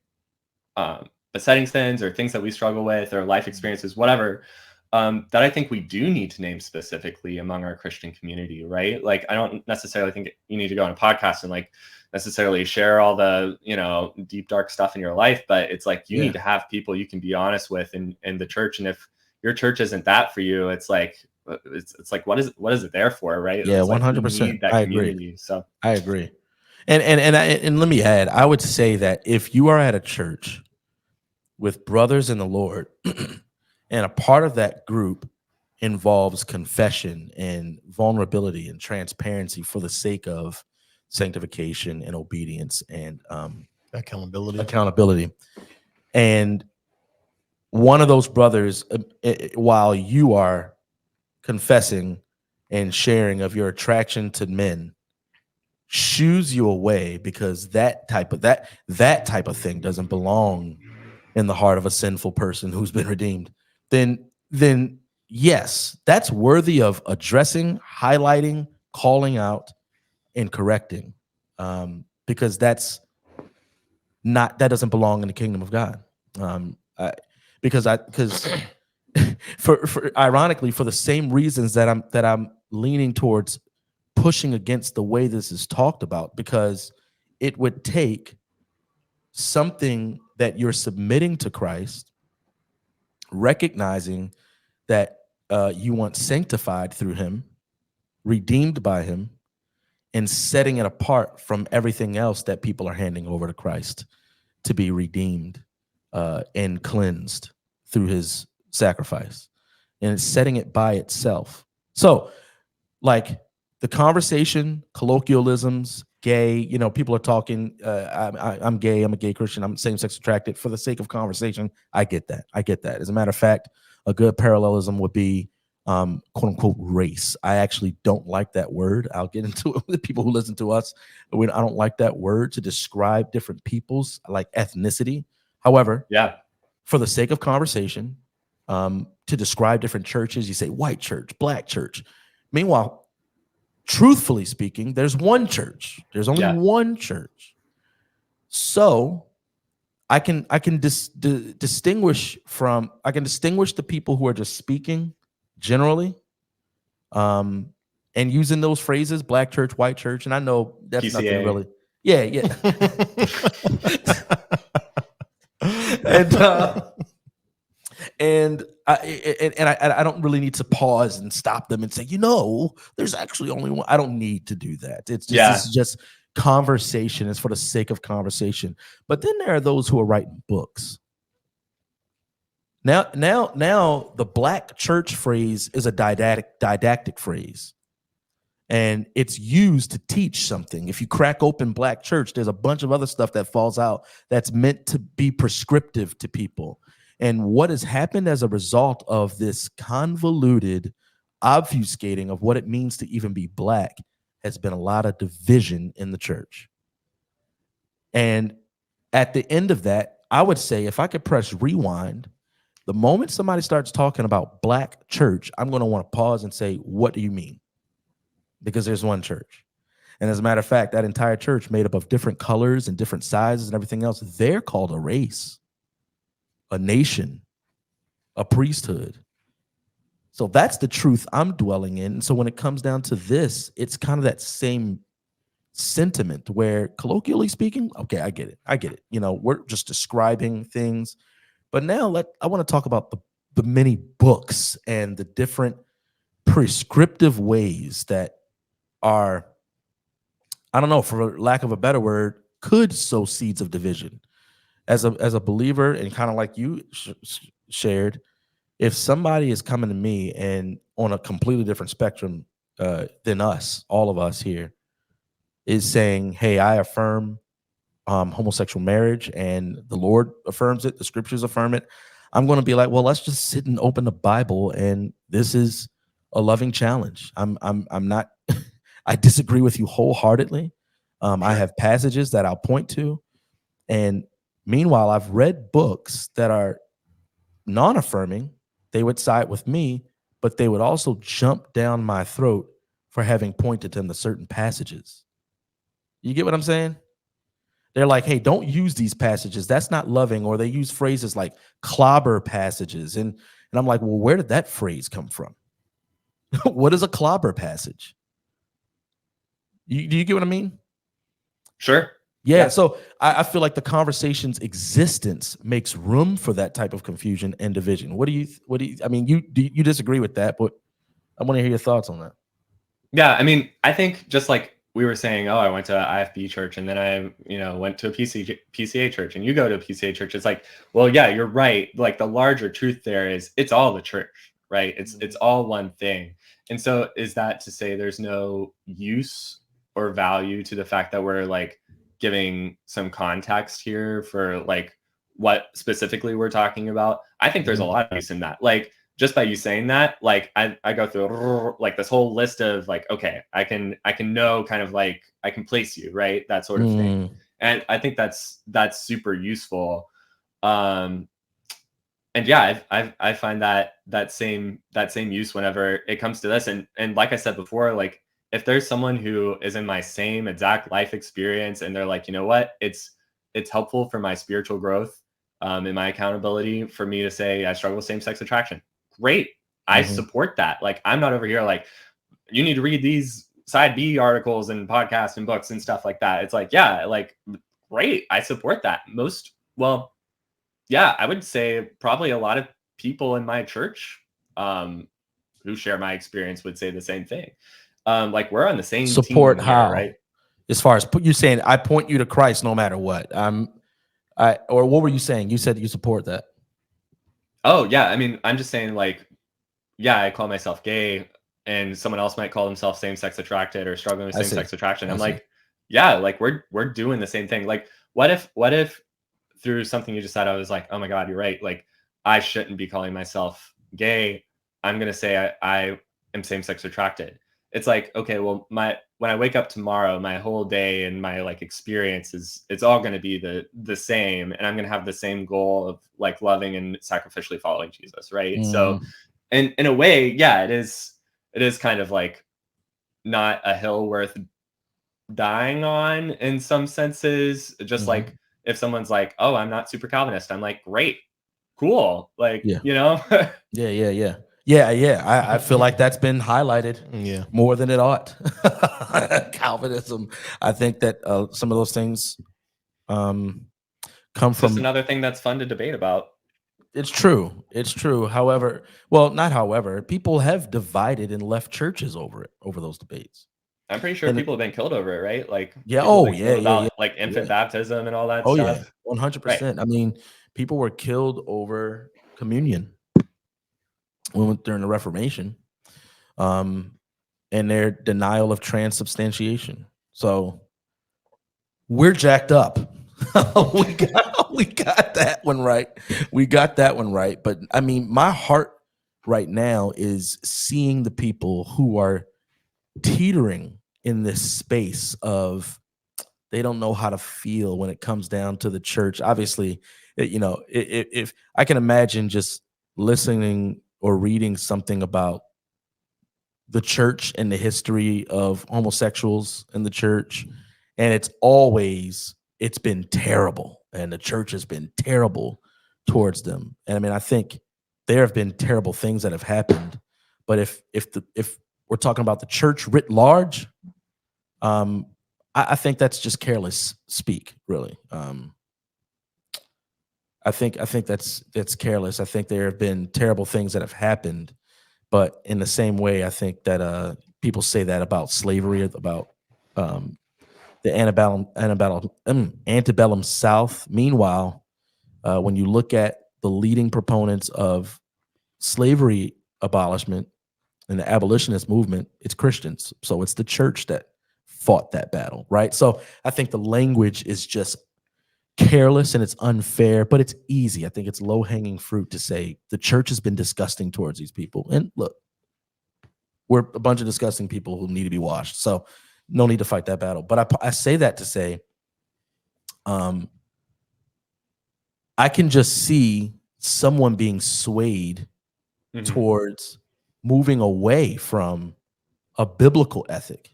S3: besetting sins or things that we struggle with or life experiences, whatever, that I think we do need to name specifically among our Christian community, right? Like, I don't necessarily think you need to go on a podcast and like necessarily share all the, deep, dark stuff in your life, but it's like you need to have people you can be honest with in the church. And if your church isn't that for you, it's like, what is it there for, right?
S1: Yeah,
S3: It's like,
S1: 100%.
S3: that
S1: I
S3: community.
S1: agree.
S3: So
S1: I agree. And let me add, I would say that if you are at a church with brothers in the Lord, and a part of that group involves confession and vulnerability and transparency for the sake of sanctification and obedience and accountability. And one of those brothers, while you are confessing and sharing of your attraction to men, shoos you away because that type of thing doesn't belong in the heart of a sinful person who's been redeemed, then yes, that's worthy of addressing, highlighting, calling out, and correcting, because that doesn't belong in the kingdom of God. Because for ironically, for the same reasons that I'm leaning towards pushing against the way this is talked about, because it would take something that you're submitting to Christ, recognizing that you want sanctified through him, redeemed by him, and setting it apart from everything else that people are handing over to Christ to be redeemed and cleansed through his sacrifice. And it's setting it by itself. So, like, the conversation, colloquialisms, gay, people are talking, I'm gay, I'm a gay Christian, I'm same-sex attracted for the sake of conversation. I get that. As a matter of fact, a good parallelism would be quote unquote race. I actually don't like that word. I'll get into it with people who listen to us. I don't like that word to describe different peoples, like ethnicity. However, for the sake of conversation, to describe different churches, you say white church, black church. Meanwhile, truthfully speaking, there's one church. There's only one church. So I can distinguish the people who are just speaking generally, and using those phrases, black church, white church. And I know that's
S3: PCA.
S1: Nothing really. Yeah. And I don't really need to pause and stop them and say, there's actually only one. I don't need to do that. It's just, this is just conversation. It's for the sake of conversation. But then there are those who are writing books. Now the black church phrase is a didactic phrase, and it's used to teach something. If you crack open black church, there's a bunch of other stuff that falls out that's meant to be prescriptive to people. And what has happened as a result of this convoluted obfuscating of what it means to even be black has been a lot of division in the church. And at the end of that, I would say, if I could press rewind, the moment somebody starts talking about black church, I'm going to want to pause and say, what do you mean? Because there's one church. And as a matter of fact, that entire church made up of different colors and different sizes and everything else. They're called a race, a nation, a priesthood. So that's the truth I'm dwelling in. And so when it comes down to this, it's kind of that same sentiment where, colloquially speaking, okay, I get it. We're just describing things. But now I want to talk about the many books and the different prescriptive ways that are, I don't know, for lack of a better word, could sow seeds of division. As a believer, and kind of like you shared, if somebody is coming to me and on a completely different spectrum than us, all of us here, is saying, hey, I affirm homosexual marriage and the Lord affirms it, the scriptures affirm it, I'm going to be like, well, let's just sit and open the Bible, and this is a loving challenge. I'm not I disagree with you wholeheartedly. I have passages that I'll point to, and meanwhile, I've read books that are non-affirming. They would side with me, but they would also jump down my throat for having pointed them to certain passages. You get what I'm saying? They're like, hey, don't use these passages. That's not loving. Or they use phrases like clobber passages. And I'm like, well, where did that phrase come from? What is a clobber passage? Do you get what I mean?
S3: Sure.
S1: Yeah. So I feel like the conversation's existence makes room for that type of confusion and division. What do you, I mean, you disagree with that, but I want to hear your thoughts on that.
S3: Yeah, I mean, I think just like we were saying, oh, I went to IFB church and then I, went to a PCA church, and you go to a PCA church. It's like, well, yeah, you're right. Like the larger truth there is it's all the church, right? It's all one thing. And so is that to say there's no use or value to the fact that we're like giving some context here for like what specifically we're talking about? I think there's a lot of use in that. Like, just by you saying that, like I go through like this whole list of like, okay, I can know kind of like I can place you, right? That sort of thing. And I think that's super useful. And yeah, I find that same use whenever it comes to this. And like I said before, like if there's someone who is in my same exact life experience and they're like, you know what, it's helpful for my spiritual growth, in my accountability, for me to say I struggle with same-sex attraction. Great. I support that. Like, I'm not over here like, you need to read these side B articles and podcasts and books and stuff like that. It's like, yeah, like, great. I support that. Yeah, I would say probably a lot of people in my church, who share my experience would say the same thing. Like, we're on the same
S1: support
S3: team
S1: how,
S3: here, right?
S1: As far as you saying, I point you to Christ no matter what. Or what were you saying? You said you support that.
S3: Oh, yeah. I mean, I'm just saying, like, yeah, I call myself gay, and someone else might call themselves same-sex attracted or struggling with same-sex attraction. I'm like, yeah, like we're doing the same thing. Like, what if through something you just said, I was like, oh my God, you're right. Like, I shouldn't be calling myself gay. I'm gonna say I am same-sex attracted. It's like, okay, well, when I wake up tomorrow, my whole day and my like experience it's all going to be the same, and I'm going to have the same goal of like loving and sacrificially following Jesus, right? So, and in a way, yeah, it is kind of like not a hill worth dying on in some senses. Just like if someone's like, oh, I'm not super Calvinist, I'm like, great, cool, like,
S1: Yeah. I feel like that's been highlighted more than it ought. Calvinism. I think that some of those things come from.
S3: Just another thing that's fun to debate about.
S1: It's true. It's true. However, well, not however, people have divided and left churches over those debates.
S3: I'm pretty sure people have been killed over it, right? Like, like infant baptism and all that stuff.
S1: 100%. I mean, people were killed over communion during the Reformation, and their denial of transubstantiation. So we're jacked up. we got that one right. We got that one right. But I mean, my heart right now is seeing the people who are teetering in this space of they don't know how to feel when it comes down to the church. Obviously, if I can imagine just listening or reading something about the church and the history of homosexuals in the church, and it's been terrible, and the church has been terrible towards them. And I mean, I think there have been terrible things that have happened, but if we're talking about the church writ large, I think that's just careless speak, really. I think that's careless. I think there have been terrible things that have happened, but in the same way, I think that people say that about slavery, about the antebellum South. Meanwhile, when you look at the leading proponents of slavery abolishment and the abolitionist movement, it's Christians. So it's the church that fought that battle, right? So I think the language is just careless and it's unfair, but it's easy. I think it's low-hanging fruit to say the church has been disgusting towards these people. And look, we're a bunch of disgusting people who need to be washed. So no need to fight that battle. But I say that to say, I can just see someone being swayed towards moving away from a biblical ethic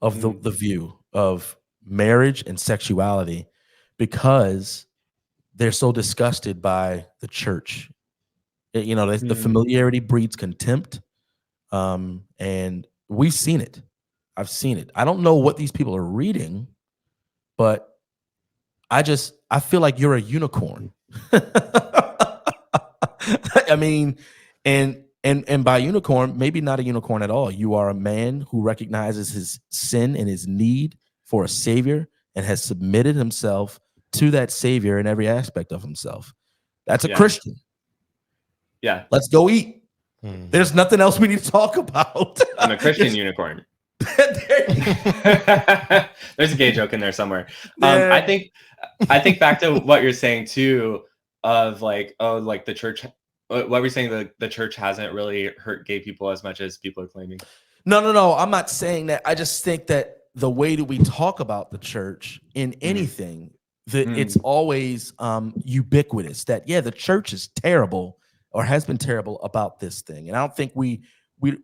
S1: of the view of marriage and sexuality because they're so disgusted by the church. You know, the familiarity breeds contempt. And we've seen it. I've seen it. I don't know what these people are reading, but I feel like you're a unicorn. I mean, and by unicorn, maybe not a unicorn at all. You are a man who recognizes his sin and his need for a savior and has submitted himself to that savior in every aspect of himself. That's a Christian.
S3: Yeah.
S1: Let's go eat. There's nothing else we need to talk about.
S3: I'm a Christian unicorn. There's a gay joke in there somewhere. I think back to what you're saying too, of like, oh, like the church. What were you saying? The church hasn't really hurt gay people as much as people are claiming.
S1: No. I'm not saying that. I just think that the way that we talk about the church in anything, that it's always ubiquitous. That the church is terrible or has been terrible about this thing, and I don't think we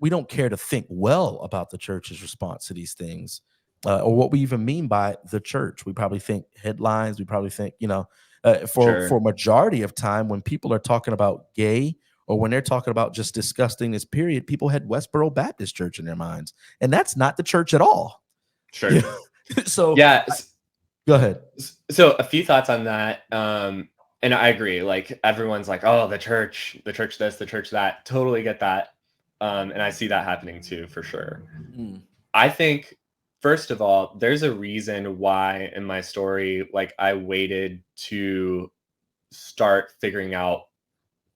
S1: don't care to think well about the church's response to these things, or what we even mean by the church. We probably think headlines. We probably think, for majority of time when people are talking about gay or when they're talking about just disgustingness, period, people had Westboro Baptist Church in their minds, and that's not the church at all.
S3: Sure.
S1: Yeah. So go ahead.
S3: So a few thoughts on that. And I agree. Like everyone's like, oh, the church this, the church that. Totally get that. And I see that happening too, for sure. I think, first of all, there's a reason why in my story, like I waited to start figuring out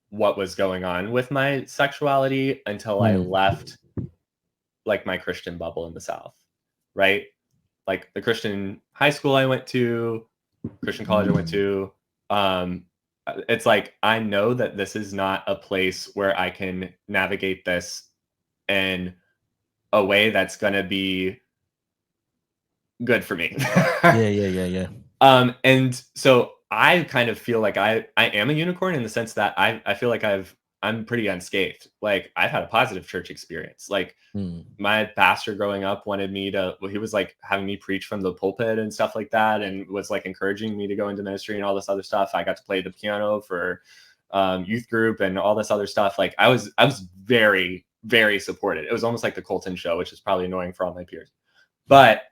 S3: what was going on with my sexuality until I left like my Christian bubble in the South, right? Like the Christian high school I went to, Christian college I went to, it's like, I know that this is not a place where I can navigate this in a way that's going to be good for me.
S1: Yeah.
S3: And so I kind of feel like I am a unicorn in the sense that I feel like I'm pretty unscathed. Like I've had a positive church experience. Like my pastor growing up wanted me to, he was like having me preach from the pulpit and stuff like that, and was like encouraging me to go into ministry and all this other stuff. I got to play the piano for youth group and all this other stuff. Like I was very, very supported. It was almost like the Colton show, which is probably annoying for all my peers. But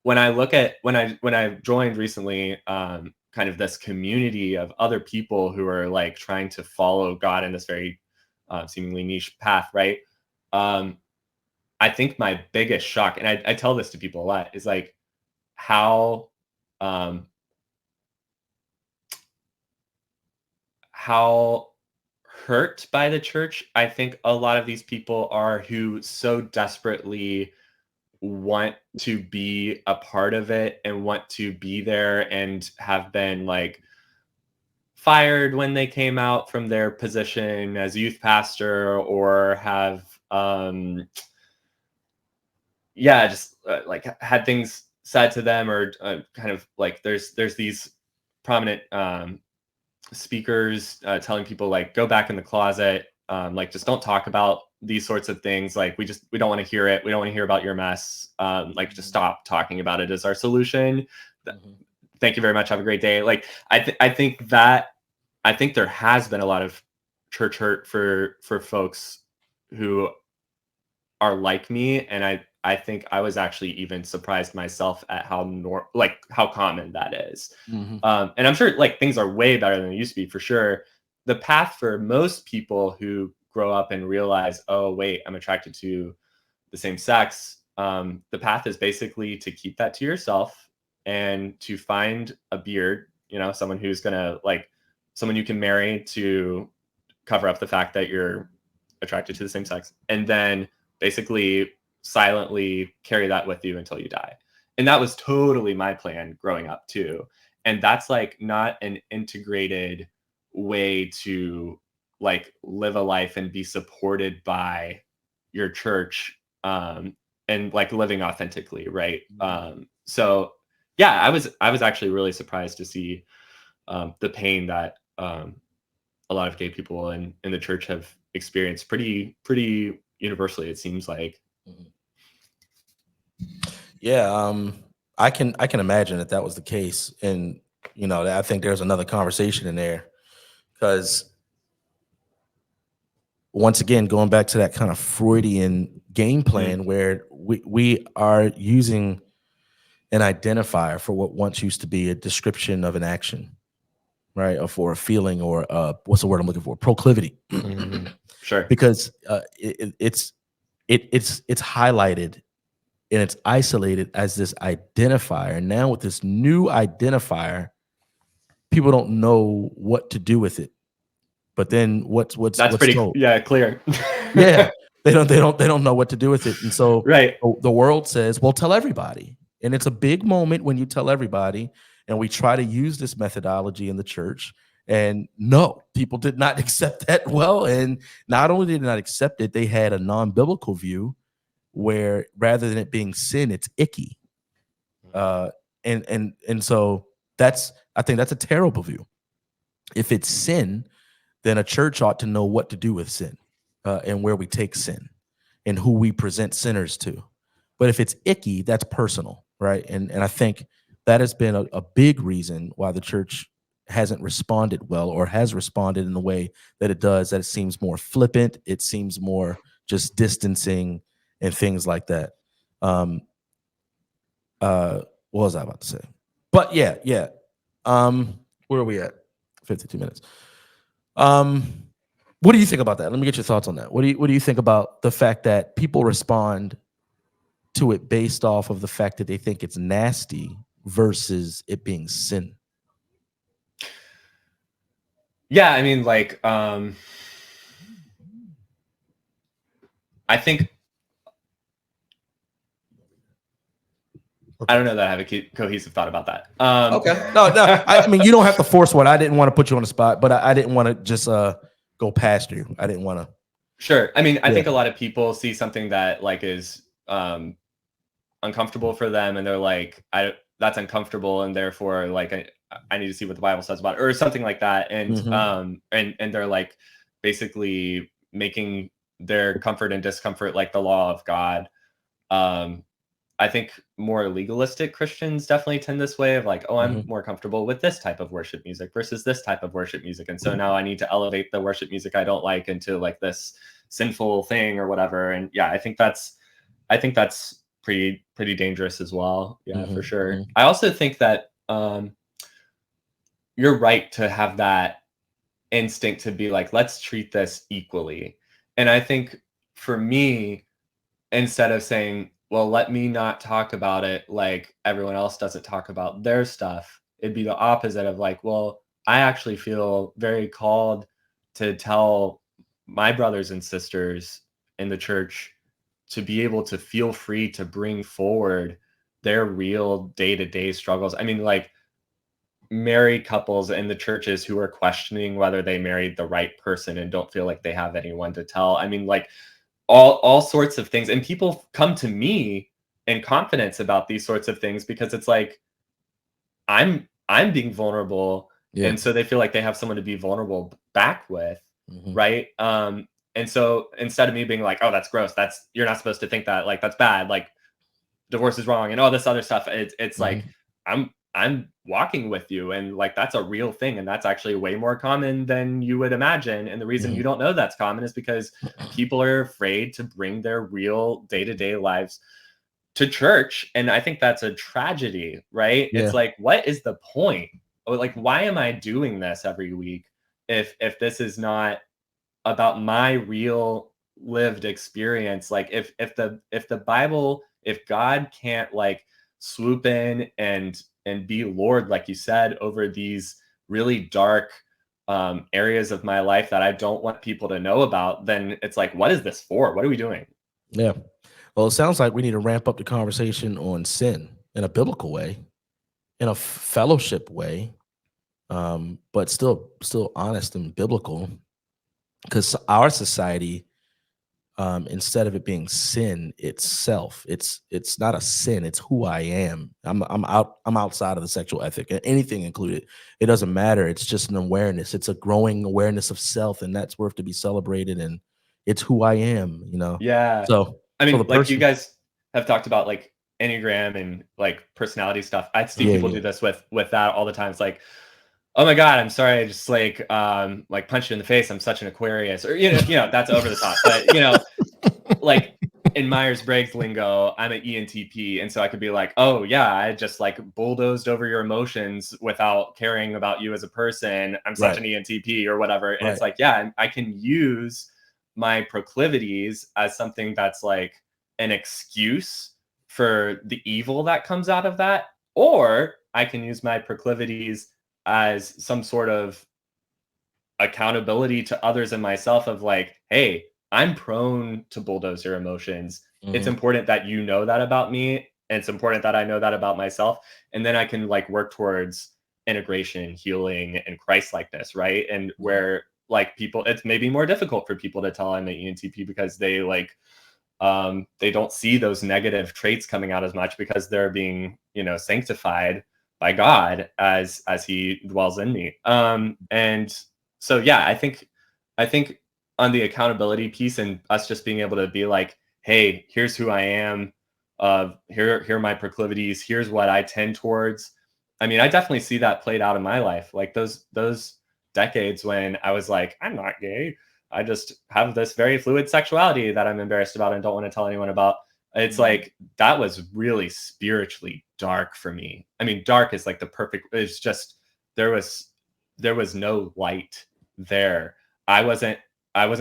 S3: when I look at when I joined recently, kind of this community of other people who are like trying to follow God in this very seemingly niche path, right? I think my biggest shock, and I tell this to people a lot, is like how hurt by the church I think a lot of these people are, who so desperately want to be a part of it and want to be there, and have been like fired when they came out from their position as youth pastor, or have just like had things said to them, or kind of like there's these prominent speakers telling people like, go back in the closet, like just don't talk about these sorts of things. Like we don't want to hear it. We don't want to hear about your mess. Like just stop talking about it as our solution. Thank you very much. Have a great day. Like I think there has been a lot of church hurt for folks who are like me, and I think I was actually even surprised myself at how common that is. And I'm sure like things are way better than they used to be, for sure. The path for most people who grow up and realize, oh wait, I'm attracted to the same sex, the path is basically to keep that to yourself and to find a beard, someone who's gonna like someone you can marry to cover up the fact that you're attracted to the same sex, and then basically silently carry that with you until you die. And that was totally my plan growing up too. And that's like not an integrated way to like live a life and be supported by your church, and like living authentically, right? So yeah, I was actually really surprised to see the pain that a lot of gay people in the church have experienced pretty universally, it seems like.
S1: Yeah, I can imagine that was the case, and I think there's another conversation in there, because once again, going back to that kind of Freudian game plan where we are using an identifier for what once used to be a description of an action, right? Or for a feeling, or what's the word I'm looking for? Proclivity.
S3: Sure.
S1: Because it's highlighted and it's isolated as this identifier. And now with this new identifier, people don't know what to do with it. But then what's
S3: pretty
S1: told?
S3: clear.
S1: Yeah, they don't know what to do with it, and so
S3: right.
S1: the world says, well, tell everybody. And it's a big moment when you tell everybody, and we try to use this methodology in the church, and no, people did not accept that well. And not only did they not accept it, they had a non-biblical view where rather than it being sin, it's icky. And so I think that's a terrible view. If it's sin, then a church ought to know what to do with sin, and where we take sin and who we present sinners to. But if it's icky, that's personal, right? And I think that has been a big reason why the church hasn't responded well, or has responded in the way that it does, that it seems more flippant, it seems more just distancing and things like that. What was I about to say? But yeah. Where are we at? 52 minutes. What do you think about that? Let me get your thoughts on that. What do you think about the fact that people respond to it based off of the fact that they think it's nasty versus it being sin?
S3: Yeah, I mean, like, I think, I don't know that I have a cohesive thought about that.
S1: Okay. No. I mean, you don't have to force one. I didn't want to put you on the spot, but I didn't want to just go past you. I didn't want to.
S3: Sure. I mean, I think a lot of people see something that like is uncomfortable for them, and they're like, that's uncomfortable, and therefore like I need to see what the Bible says about it, or something like that. And and they're like basically making their comfort and discomfort like the law of God. I think more legalistic Christians definitely tend this way of like, oh, I'm more comfortable with this type of worship music versus this type of worship music. And so now I need to elevate the worship music I don't like into like this sinful thing or whatever. And yeah, I think that's pretty dangerous as well. Yeah, for sure. I also think that you're right to have that instinct to be like, let's treat this equally. And I think for me, instead of saying, well, let me not talk about it like everyone else doesn't talk about their stuff, it'd be the opposite of like, well, I actually feel very called to tell my brothers and sisters in the church to be able to feel free to bring forward their real day-to-day struggles. I mean, like married couples in the churches who are questioning whether they married the right person and don't feel like they have anyone to tell. I mean, like all sorts of things. And people come to me in confidence about these sorts of things because it's like I'm being vulnerable.
S1: Yeah.
S3: And so they feel like they have someone to be vulnerable back with. Right. And so instead of me being like, oh, that's gross, you're not supposed to think that, like, that's bad, like divorce is wrong and all this other stuff, it's like I'm walking with you, and like that's a real thing, and that's actually way more common than you would imagine. And the reason you don't know that's common is because people are afraid to bring their real day-to-day lives to church. And I think that's a tragedy, right? It's like, what is the point? Like, why am I doing this every week if this is not about my real lived experience? Like if the Bible, if God can't like swoop in and be Lord, like you said, over these really dark areas of my life that I don't want people to know about, then it's like, what is this for? What are we doing?
S1: Yeah. Well, it sounds like we need to ramp up the conversation on sin in a biblical way, in a fellowship way, but still honest and biblical, because our society, instead of it being sin itself, it's not a sin, it's who I am. I'm outside of the sexual ethic, and anything included, it doesn't matter. It's just an awareness. It's a growing awareness of self, and that's worth to be celebrated, and it's who I am,
S3: Yeah.
S1: So
S3: I mean,
S1: the
S3: like
S1: person,
S3: you guys have talked about like Enneagram and like personality stuff, I see
S1: Yeah,
S3: people
S1: yeah.
S3: do this with that all the time. It's like, oh my God, I'm sorry, I just like punched you in the face. I'm such an Aquarius, or that's over the top. But like in Myers-Briggs lingo, I'm an ENTP, and so I could be like, oh yeah, I just like bulldozed over your emotions without caring about you as a person. I'm such
S1: Right.
S3: an ENTP or whatever. And
S1: Right.
S3: it's like, yeah, I can use my proclivities as something that's like an excuse for the evil that comes out of that, or I can use my proclivities as some sort of accountability to others and myself of like, hey, I'm prone to bulldoze your emotions. It's
S1: Mhm.
S3: important that you know that about me. And it's important that I know that about myself. And then I can like work towards integration, healing, and Christ-likeness, right? And where like people, it's maybe more difficult for people to tell I'm an ENTP because they like they don't see those negative traits coming out as much because they're being, sanctified by God as he dwells in me. And so yeah, I think on the accountability piece and us just being able to be like, hey, here's who I am, here are my proclivities, here's what I tend towards. I mean, I definitely see that played out in my life. Like those decades when I was like, I'm not gay, I just have this very fluid sexuality that I'm embarrassed about and don't want to tell anyone about. It's like that was really spiritually dark for me. I mean, dark is like the perfect, it's just there was no light there. I wasn't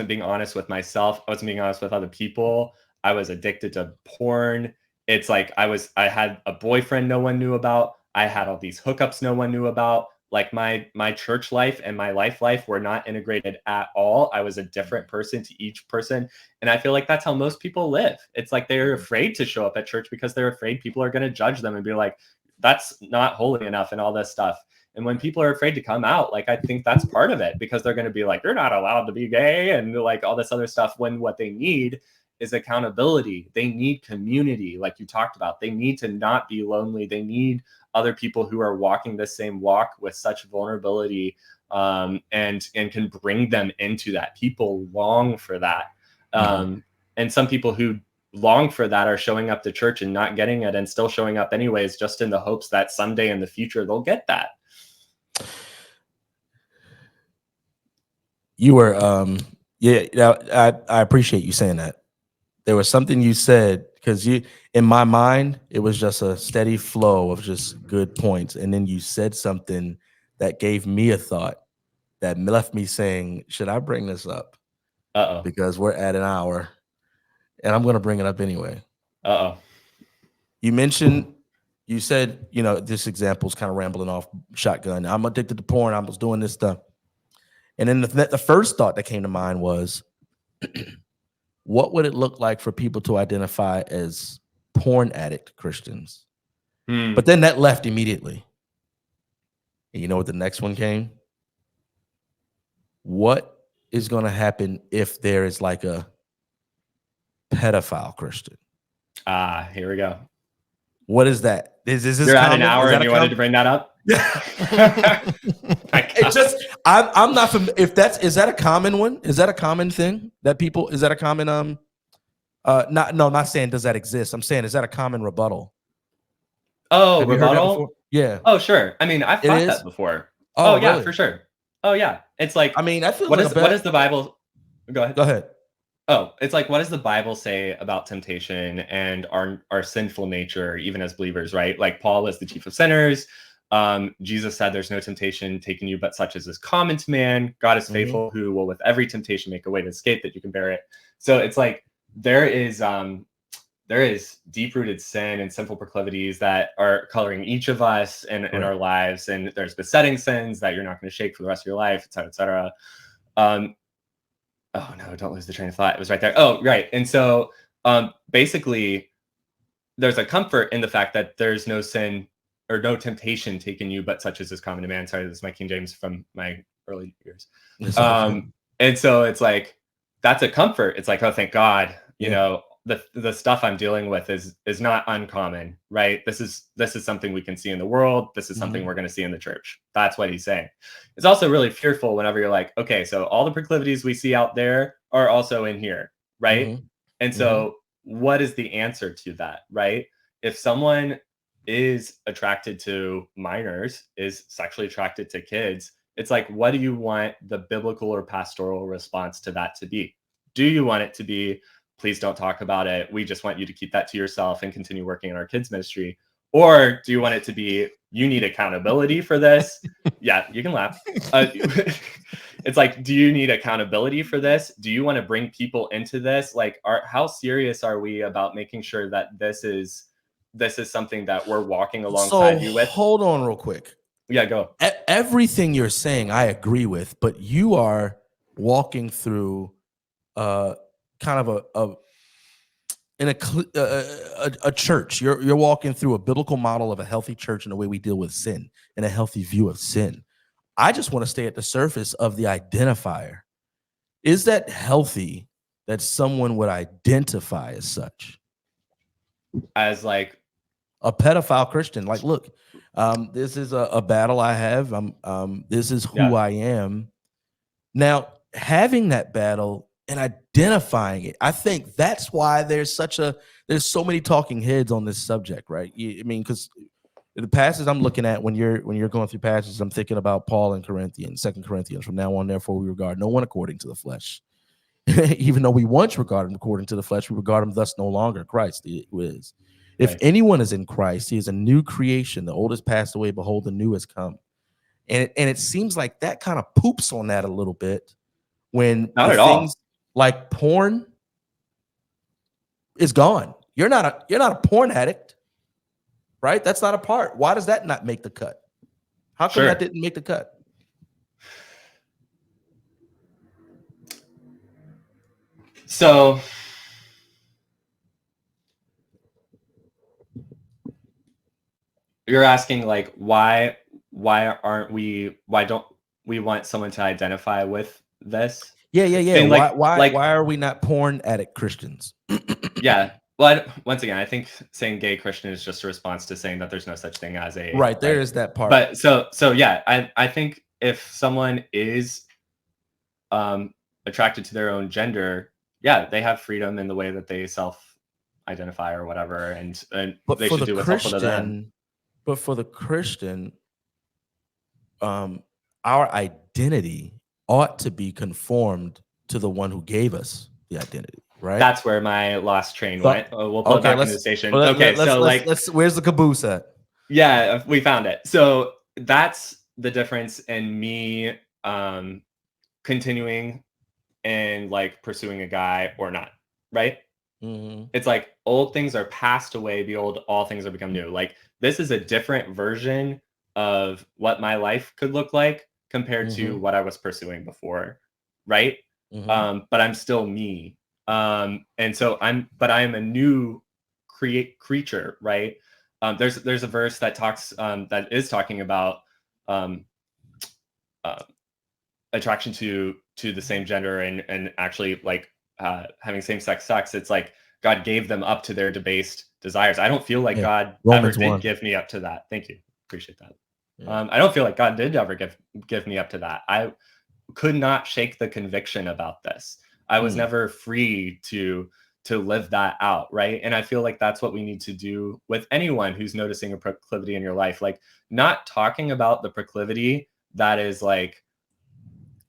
S3: being honest with myself. I wasn't being honest with other people. I was addicted to porn. It's like I had a boyfriend no one knew about. I had all these hookups no one knew about. Like my church life and my life were not integrated at all. I was a different person to each person. And I feel like that's how most people live. It's like they're afraid to show up at church because they're afraid people are going to judge them and be like, that's not holy enough and all this stuff. And when people are afraid to come out, like I think that's part of it because they're going to be like, you're not allowed to be gay and like all this other stuff, when what they need is accountability. They need community, like you talked about. They need to not be lonely. They need other people who are walking the same walk with such vulnerability, and can bring them into that. People long for that. And some people who long for that are showing up to church and not getting it and still showing up anyways, just in the hopes that someday in the future they'll get that.
S1: You were I appreciate you saying that. There was something you said because in my mind it was just a steady flow of just good points, and then you said something that gave me a thought that left me saying, should I bring this up?
S3: Uh-oh.
S1: Because we're at an hour and I'm going to bring it up anyway.
S3: Uh-oh.
S1: You said, this example's kind of rambling off shotgun. I'm addicted to porn. I was doing this stuff. And then the first thought that came to mind was, what would it look like for people to identify as porn addict Christians? But then that left immediately. And you know what the next one came? What is going to happen if there is like a pedophile Christian?
S3: Here we go.
S1: What is that? Is this
S3: You're
S1: common?
S3: at an hour and you wanted to bring that up?
S1: It's just I'm not familiar. Is that a common one? Is that a common thing that people? Is that a common not saying does that exist. I'm saying, is that a common rebuttal?
S3: Oh,
S1: Have you heard that
S3: rebuttal?
S1: before? Yeah.
S3: Oh, sure. I mean, I've
S1: It
S3: thought
S1: is?
S3: that before.
S1: Oh,
S3: yeah,
S1: really?
S3: for sure. Oh yeah. It's like,
S1: I mean, that feels
S3: what
S1: like
S3: is the Bible? Go ahead.
S1: Go ahead.
S3: Oh, it's like, what does the Bible say about temptation and our sinful nature, even as believers, right? Like Paul is the chief of sinners. Jesus said, there's no temptation taking you but such as is common to man. God is faithful, who will with every temptation make a way to escape that you can bear it. So it's like there is deep-rooted sin and sinful proclivities that are coloring each of us in our lives. And there's besetting sins that you're not going to shake for the rest of your life, et cetera, et cetera. Oh no, don't lose the train of thought. It was right there. Oh, right. And so basically there's a comfort in the fact that there's no sin or no temptation taken you, but such as is common to man. Sorry, this is my King James from my early years. And so it's like, that's a comfort. It's like, oh, thank God, you know, the stuff I'm dealing with is not uncommon, right? This is something we can see in the world. This is something we're going to see in the church. That's what he's saying. It's also really fearful whenever you're like, okay, so all the proclivities we see out there are also in here, right? And so what is the answer to that, right? if someone is attracted to minors, is sexually attracted to kids, it's like, what do you want the biblical or pastoral response to that to be? Do you want it to be, please don't talk about it, we just want you to keep that to yourself and continue working in our kids ministry? Or do you want it to be, you need accountability for this? Yeah, you can laugh. It's like, do you need accountability for this? Do you want to bring people into this? Like, how serious are we about making sure that this is something that we're walking alongside you with?
S1: Hold on real quick.
S3: Yeah, go.
S1: Everything you're saying, I agree with, but you are walking through kind of a church. You're walking through a biblical model of a healthy church and the way we deal with sin and a healthy view of sin. I just want to stay at the surface of the identifier. Is that healthy that someone would identify as such?
S3: As like
S1: a pedophile Christian? Like, look, this is a battle I have. This is who I am. Now, having that battle and identifying it, I think that's why there's so many talking heads on this subject, right? I mean, because the passages I'm looking at when you're going through passages, I'm thinking about Paul and Corinthians, 2 Corinthians. From now on, therefore, we regard no one according to the flesh. Even though we once regarded him according to the flesh, we regard him thus no longer. Christ is. If anyone is in Christ, he is a new creation. The old has passed away, behold, the new has come. And it seems like that kind of poops on that a little bit when
S3: not at all.
S1: Things like porn is gone. You're not a porn addict, right? That's not a part. Why does that not make the cut? How come that didn't make the cut?
S3: So you're asking like why don't we want someone to identify with this?
S1: Yeah.
S3: And
S1: why are we not porn addict Christians?
S3: Yeah. Well, once again, I think saying gay Christian is just a response to saying that there's no such thing as a
S1: right. There is that part.
S3: But so yeah, I think if someone is attracted to their own gender, yeah, they have freedom in the way that they self-identify or whatever, and they should do what's helpful to them.
S1: But for the Christian, our identity ought to be conformed to the one who gave us the identity, right?
S3: That's where my last train went. We'll pull it back into the station.
S1: Where's the caboose at?
S3: Yeah, we found it. So that's the difference in me continuing and like pursuing a guy or not, right?
S1: Mm-hmm.
S3: It's like old things are passed away, behold, all things are become new. Like this is a different version of what my life could look like compared to what I was pursuing before, right? But I'm still me. And so I am a new creature, right? There's a verse that is talking about attraction to the same gender and actually like having same-sex sex. It's like God gave them up to their debased desires. I don't feel like God
S1: Romans
S3: ever
S1: 1.
S3: did give me up to that. Thank you. Appreciate that.
S1: Yeah.
S3: I don't feel like God did ever give me up to that. I could not shake the conviction about this. I was never free to live that out, right? And I feel like that's what we need to do with anyone who's noticing a proclivity in your life. Like not talking about the proclivity that is like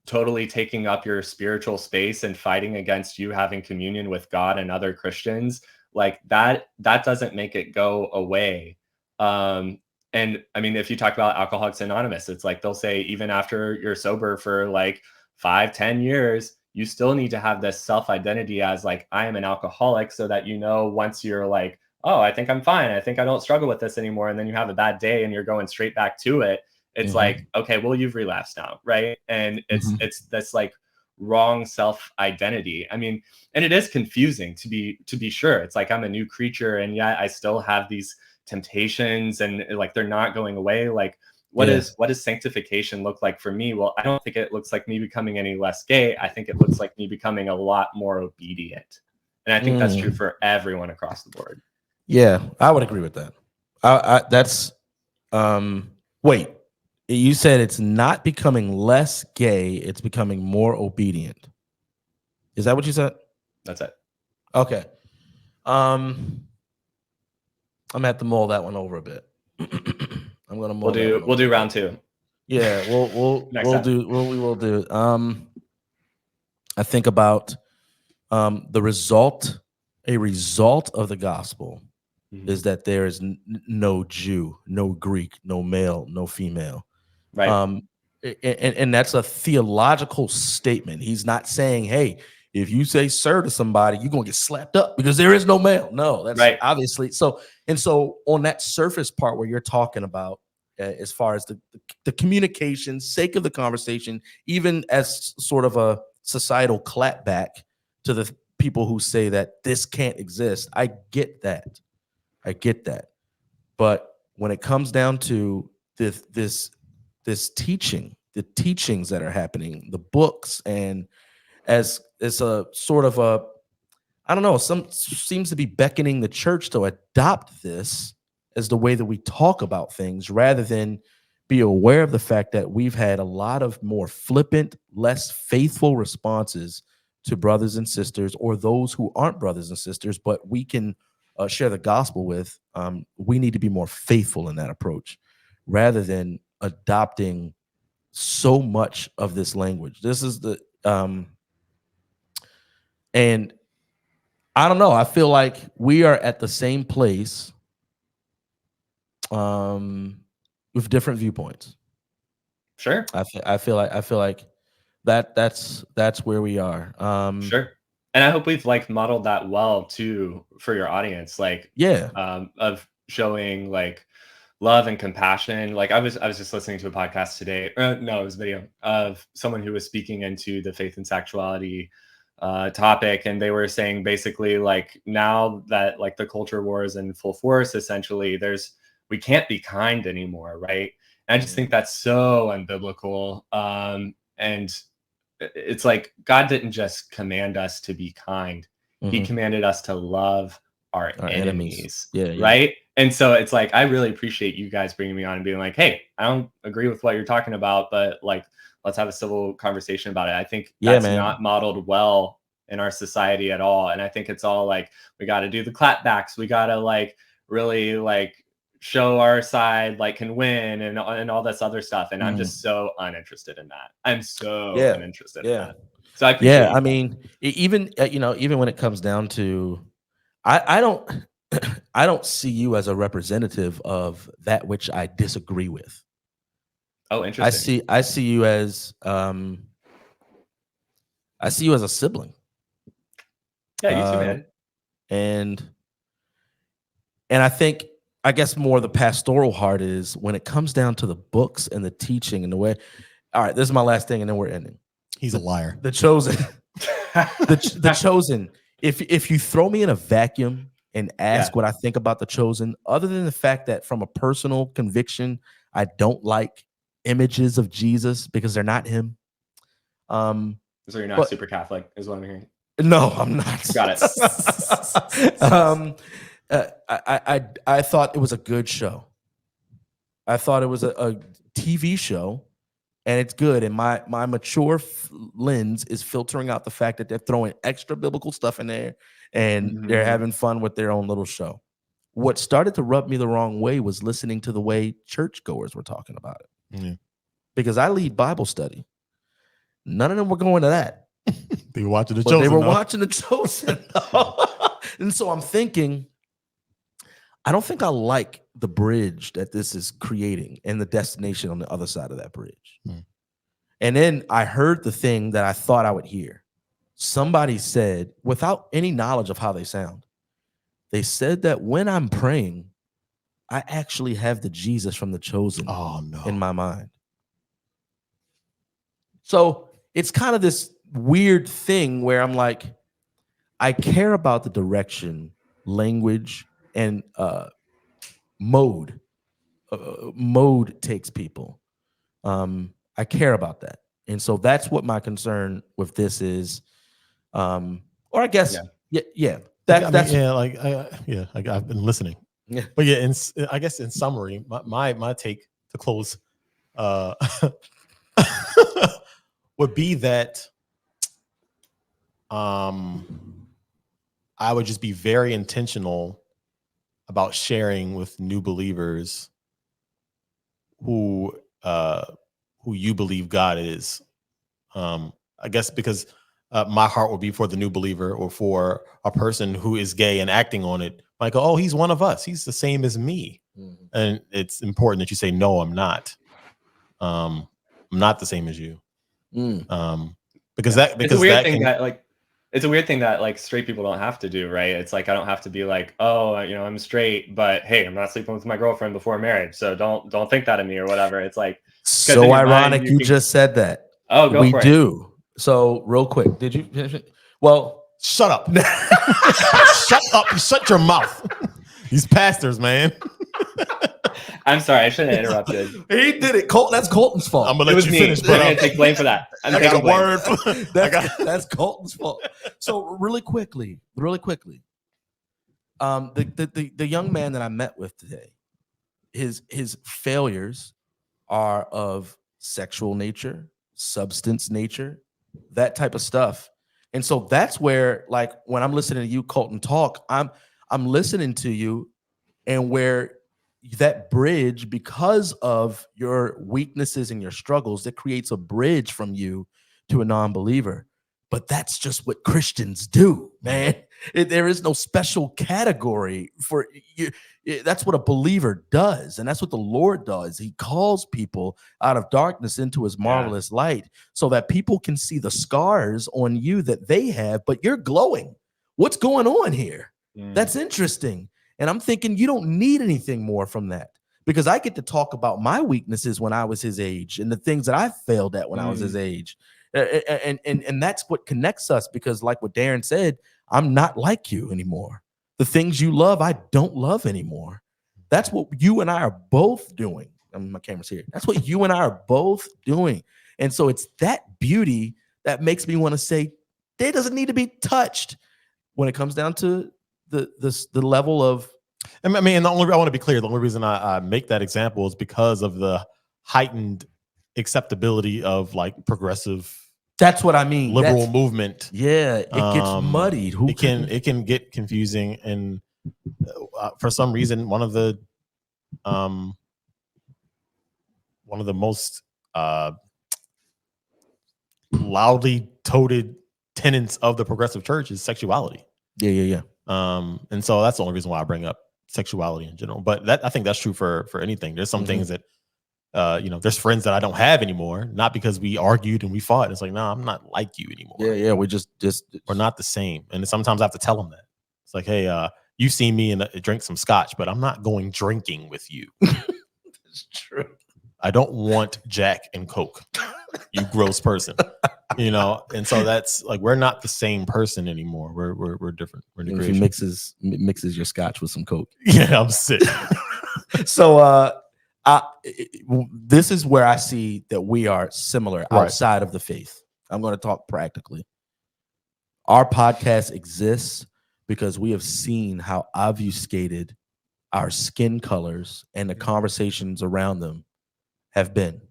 S3: totally taking up your spiritual space and fighting against you having communion with God and other Christians. Like that doesn't make it go away. And I mean, if you talk about Alcoholics Anonymous, it's like they'll say even after you're sober for like 5-10 years, you still need to have this self-identity as like, I am an alcoholic, so that, you know, once you're like, oh, I think I'm fine, I think I don't struggle with this anymore, and then you have a bad day and you're going straight back to it, it's like, okay, well, you've relapsed now, right? And it's this like wrong self-identity. I mean, and it is confusing to be sure. It's like I'm a new creature, and yet I still have these temptations, and like they're not going away. Like what does sanctification look like for me? Well, I don't think it looks like me becoming any less gay. I think it looks like me becoming a lot more obedient. And I think that's true for everyone across the board.
S1: Yeah, I would agree with that. That's wait, you said it's not becoming less gay, it's becoming more obedient. Is that what you said?
S3: That's it.
S1: Okay. gonna have to mull that one over a bit. I'm gonna mull that one over.
S3: We'll do round 2.
S1: Yeah, we'll
S3: Next time.
S1: we will do. I think about the result. A result of the gospel is that there is no Jew, no Greek, no male, no female.
S3: Right.
S1: And that's a theological statement. He's not saying, hey, if you say sir to somebody, you're gonna get slapped up because there is no male. No, that's
S3: right.
S1: Obviously. So on that surface part where you're talking about as far as the communication, sake of the conversation, even as sort of a societal clapback to the people who say that this can't exist. I get that. But when it comes down to this teaching, the teachings that are happening, the books, and as a sort of a, I don't know, some seems to be beckoning the church to adopt this as the way that we talk about things, rather than be aware of the fact that we've had a lot of more flippant, less faithful responses to brothers and sisters, or those who aren't brothers and sisters, but we can share the gospel with. We need to be more faithful in that approach, rather than adopting so much of this language. This is the and I don't know. I feel like we are at the same place with different viewpoints.
S3: Sure.
S1: I feel like that's where we are.
S3: Sure. And I hope we've like modeled that well too for your audience, like of showing like love and compassion. Like I was just listening to a podcast today. No, it was a video of someone who was speaking into the faith and sexuality topic, and they were saying basically like now that like the culture war is in full force, essentially we can't be kind anymore, right? And I just think that's so unbiblical. And it's like God didn't just command us to be kind. He commanded us to love our enemies. Right? And so it's like, I really appreciate you guys bringing me on and being like, hey, I don't agree with what you're talking about, but like, let's have a civil conversation about it. I think that's not modeled well in our society at all. And I think it's all like, we got to do the clapbacks. We got to like really like show our side like can win and all this other stuff. And I'm just so uninterested in that. I'm so uninterested in that. So I appreciate
S1: I mean, even even when it comes down to, I don't see you as a representative of that which I disagree with.
S3: Oh, interesting.
S1: I see you as a sibling.
S3: Yeah, you too, man.
S1: And I guess more the pastoral heart is when it comes down to the books and the teaching and the way. All right, this is my last thing, and then we're ending.
S2: He's a liar.
S1: The Chosen. the Chosen. If you throw me in a vacuum and ask what I think about The Chosen, other than the fact that from a personal conviction, I don't like images of Jesus because they're not him.
S3: So you're not super Catholic, is what I'm hearing.
S1: No, I'm not.
S3: Got
S1: it. I thought it was a good show. I thought it was a TV show, and it's good. And my mature lens is filtering out the fact that they're throwing extra biblical stuff in there, and they're having fun with their own little show. What started to rub me the wrong way was listening to the way churchgoers were talking about it. Because I lead Bible study. None of them were going to that.
S2: They were watching The Chosen.
S1: They were watching The Chosen. And so I'm thinking, I don't think I like the bridge that this is creating and the destination on the other side of that bridge. And then I heard the thing that I thought I would hear. Somebody said, without any knowledge of how they sound, they said that when I'm praying, I actually have the Jesus from The Chosen in my mind. So it's kind of this weird thing where I'm like, I care about the direction, language, and mode takes people. I care about that. And so that's what my concern with this is. Or I guess, I've
S2: been listening. Yeah. But yeah, I guess in summary, my take to close would be that I would just be very intentional about sharing with new believers who you believe God is. I guess because my heart would be for the new believer or for a person who is gay and acting on it. Like, oh, he's one of us. He's the same as me. Mm-hmm. And it's important that you say, no, I'm not. I'm not the same as you. Because
S3: it's a weird thing that like straight people don't have to do, right? It's like I don't have to be like, oh, I'm straight, but hey, I'm not sleeping with my girlfriend before marriage, so don't think that of me or whatever. It's like
S1: so ironic you just said that.
S3: Oh, go for it.
S1: We do. So real quick, did you finish it? Well,
S2: shut up. Shut up. Shut your mouth. These pastors, man.
S3: I'm sorry, I shouldn't have interrupted.
S1: He did it. That's Colton's fault.
S2: I'm gonna let you finish,
S3: but I'm gonna take blame for that.
S2: I got a word.
S1: That's Colton's fault. So really quickly, the young man that I met with today, his failures are of sexual nature, substance nature, that type of stuff. And so that's where, like, when I'm listening to you, Colton, talk, I'm listening to you, and where that bridge, because of your weaknesses and your struggles, that creates a bridge from you to a non-believer. But that's just what Christians do, man. There is no special category for you. That's what a believer does, and that's what the Lord does. He calls people out of darkness into his marvelous light, so that people can see the scars on you that they have, but you're glowing. What's going on here? That's interesting. And I'm thinking you don't need anything more from that, because I get to talk about my weaknesses when I was his age and the things that I failed at when I was his age. And that's what connects us, because like what Darren said, I'm not like you anymore. The things you love, I don't love anymore. That's what you and I are both doing. My camera's here. That's what you and I are both doing. And so it's that beauty that makes me want to say, it doesn't need to be touched when it comes down to the level of.
S2: I mean, I want to be clear. The only reason I make that example is because of the heightened acceptability of like progressive.
S1: That's what I mean.
S2: Liberal movement.
S1: Yeah, it gets muddied.
S2: It can get confusing, and for some reason, one of the most loudly touted tenets of the progressive church is sexuality.
S1: Yeah.
S2: And so that's the only reason why I bring up sexuality in general. But I think that's true for anything. There's some things that there's friends that I don't have anymore, not because we argued and we fought. It's like, no, I'm not like you anymore.
S1: Yeah. We just
S2: we're not the same. And sometimes I have to tell them that. It's like, hey, you see me and drink some scotch, but I'm not going drinking with you.
S1: It's true.
S2: I don't want Jack and Coke, you gross person. And so that's like, we're not the same person anymore. We're different. We're new creation.
S1: He mixes your scotch with some Coke.
S2: Yeah, I'm sick.
S1: So this is where I see that we are similar outside of the faith. I'm going to talk practically. Our podcast exists because we have seen how obfuscated our skin colors and the conversations around them have been.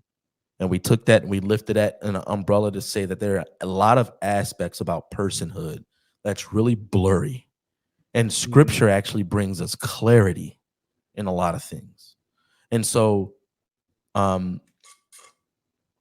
S1: And we took that and we lifted that in an umbrella to say that there are a lot of aspects about personhood that's really blurry. And scripture actually brings us clarity in a lot of things. And so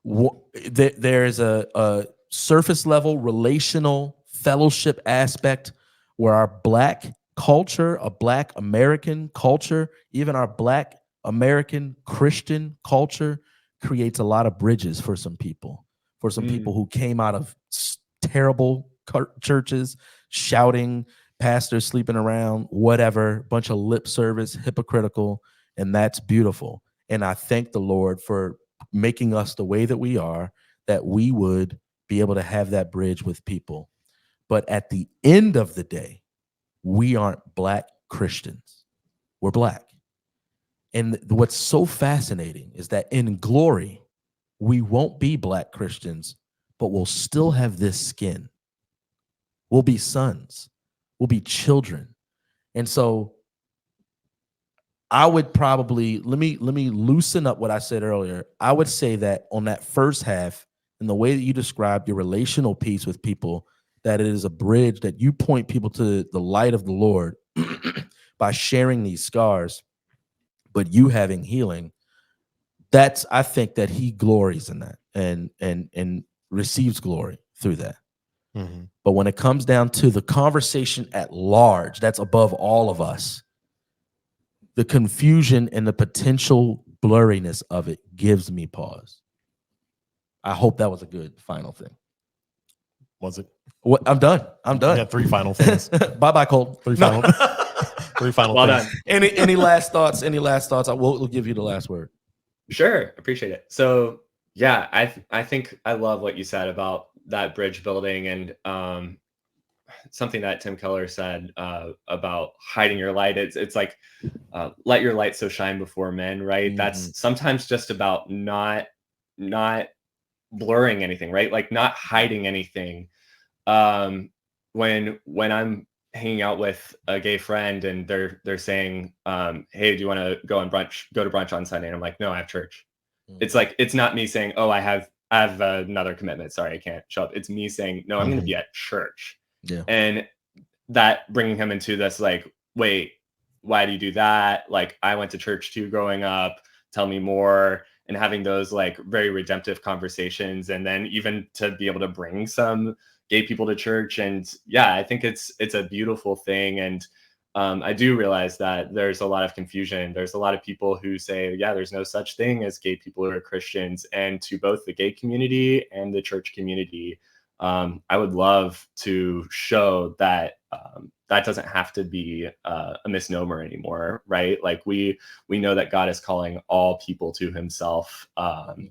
S1: there's a surface level relational fellowship aspect where our Black culture, a Black American culture, even our Black American Christian culture creates a lot of bridges for some people, who came out of terrible churches, shouting, pastors sleeping around, whatever, bunch of lip service, hypocritical, and that's beautiful. And I thank the Lord for making us the way that we are, that we would be able to have that bridge with people. But at the end of the day, we aren't Black Christians. We're Black. And what's so fascinating is that in glory, we won't be Black Christians, but we'll still have this skin. We'll be sons. We'll be children. And so I would probably, let me loosen up what I said earlier. I would say that on that first half, in the way that you described your relational piece with people, that it is a bridge, that you point people to the light of the Lord by sharing these scars, but you having healing, that's, I think that he glories in that and receives glory through that.
S2: Mhm.
S1: But when it comes down to the conversation at large, that's above all of us, the confusion and the potential blurriness of it gives me pause. I hope that was a good final thing.
S2: Was it?
S1: What, I'm done. I'm done.
S2: Yeah, 3 final things.
S1: Bye, Colton.
S2: Three
S1: No.
S2: final. 3 final
S3: Well
S2: things.
S3: done.
S1: Any last thoughts? Any last thoughts? We'll give you the last word.
S3: Sure, appreciate it. So yeah, I think I love what you said about that bridge building, and something that Tim Keller said about hiding your light. It's like let your light so shine before men, right?
S1: Mhm.
S3: That's sometimes just about not blurring anything, right? Like not hiding anything. When I'm hanging out with a gay friend and they're saying, hey, do you want to go to brunch on Sunday? And I'm like, no, I have church. It's like, it's not me saying, oh, I have another commitment, sorry, I can't show up. It's me saying, no, I'm going to be at church.
S1: Yeah.
S3: And that bringing him into this, like, wait, why do you do that? Like, I went to church too growing up, tell me more. And having those like very redemptive conversations, and then even to be able to bring some gay people to church. And yeah, I think it's a beautiful thing. And I do realize that there's a lot of confusion. There's a lot of people who say, yeah, there's no such thing as gay people who are Christians. And to both the gay community and the church community, I would love to show that that doesn't have to be a misnomer anymore, right? Like we know that God is calling all people to himself.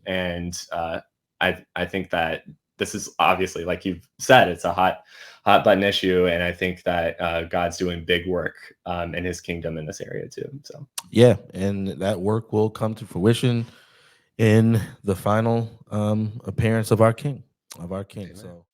S3: And I think that this is obviously, like you've said, it's a hot button issue. And I think that God's doing big work in his kingdom in this area too. So
S1: Yeah, and that work will come to fruition in the final appearance of our King.
S3: Amen.
S1: So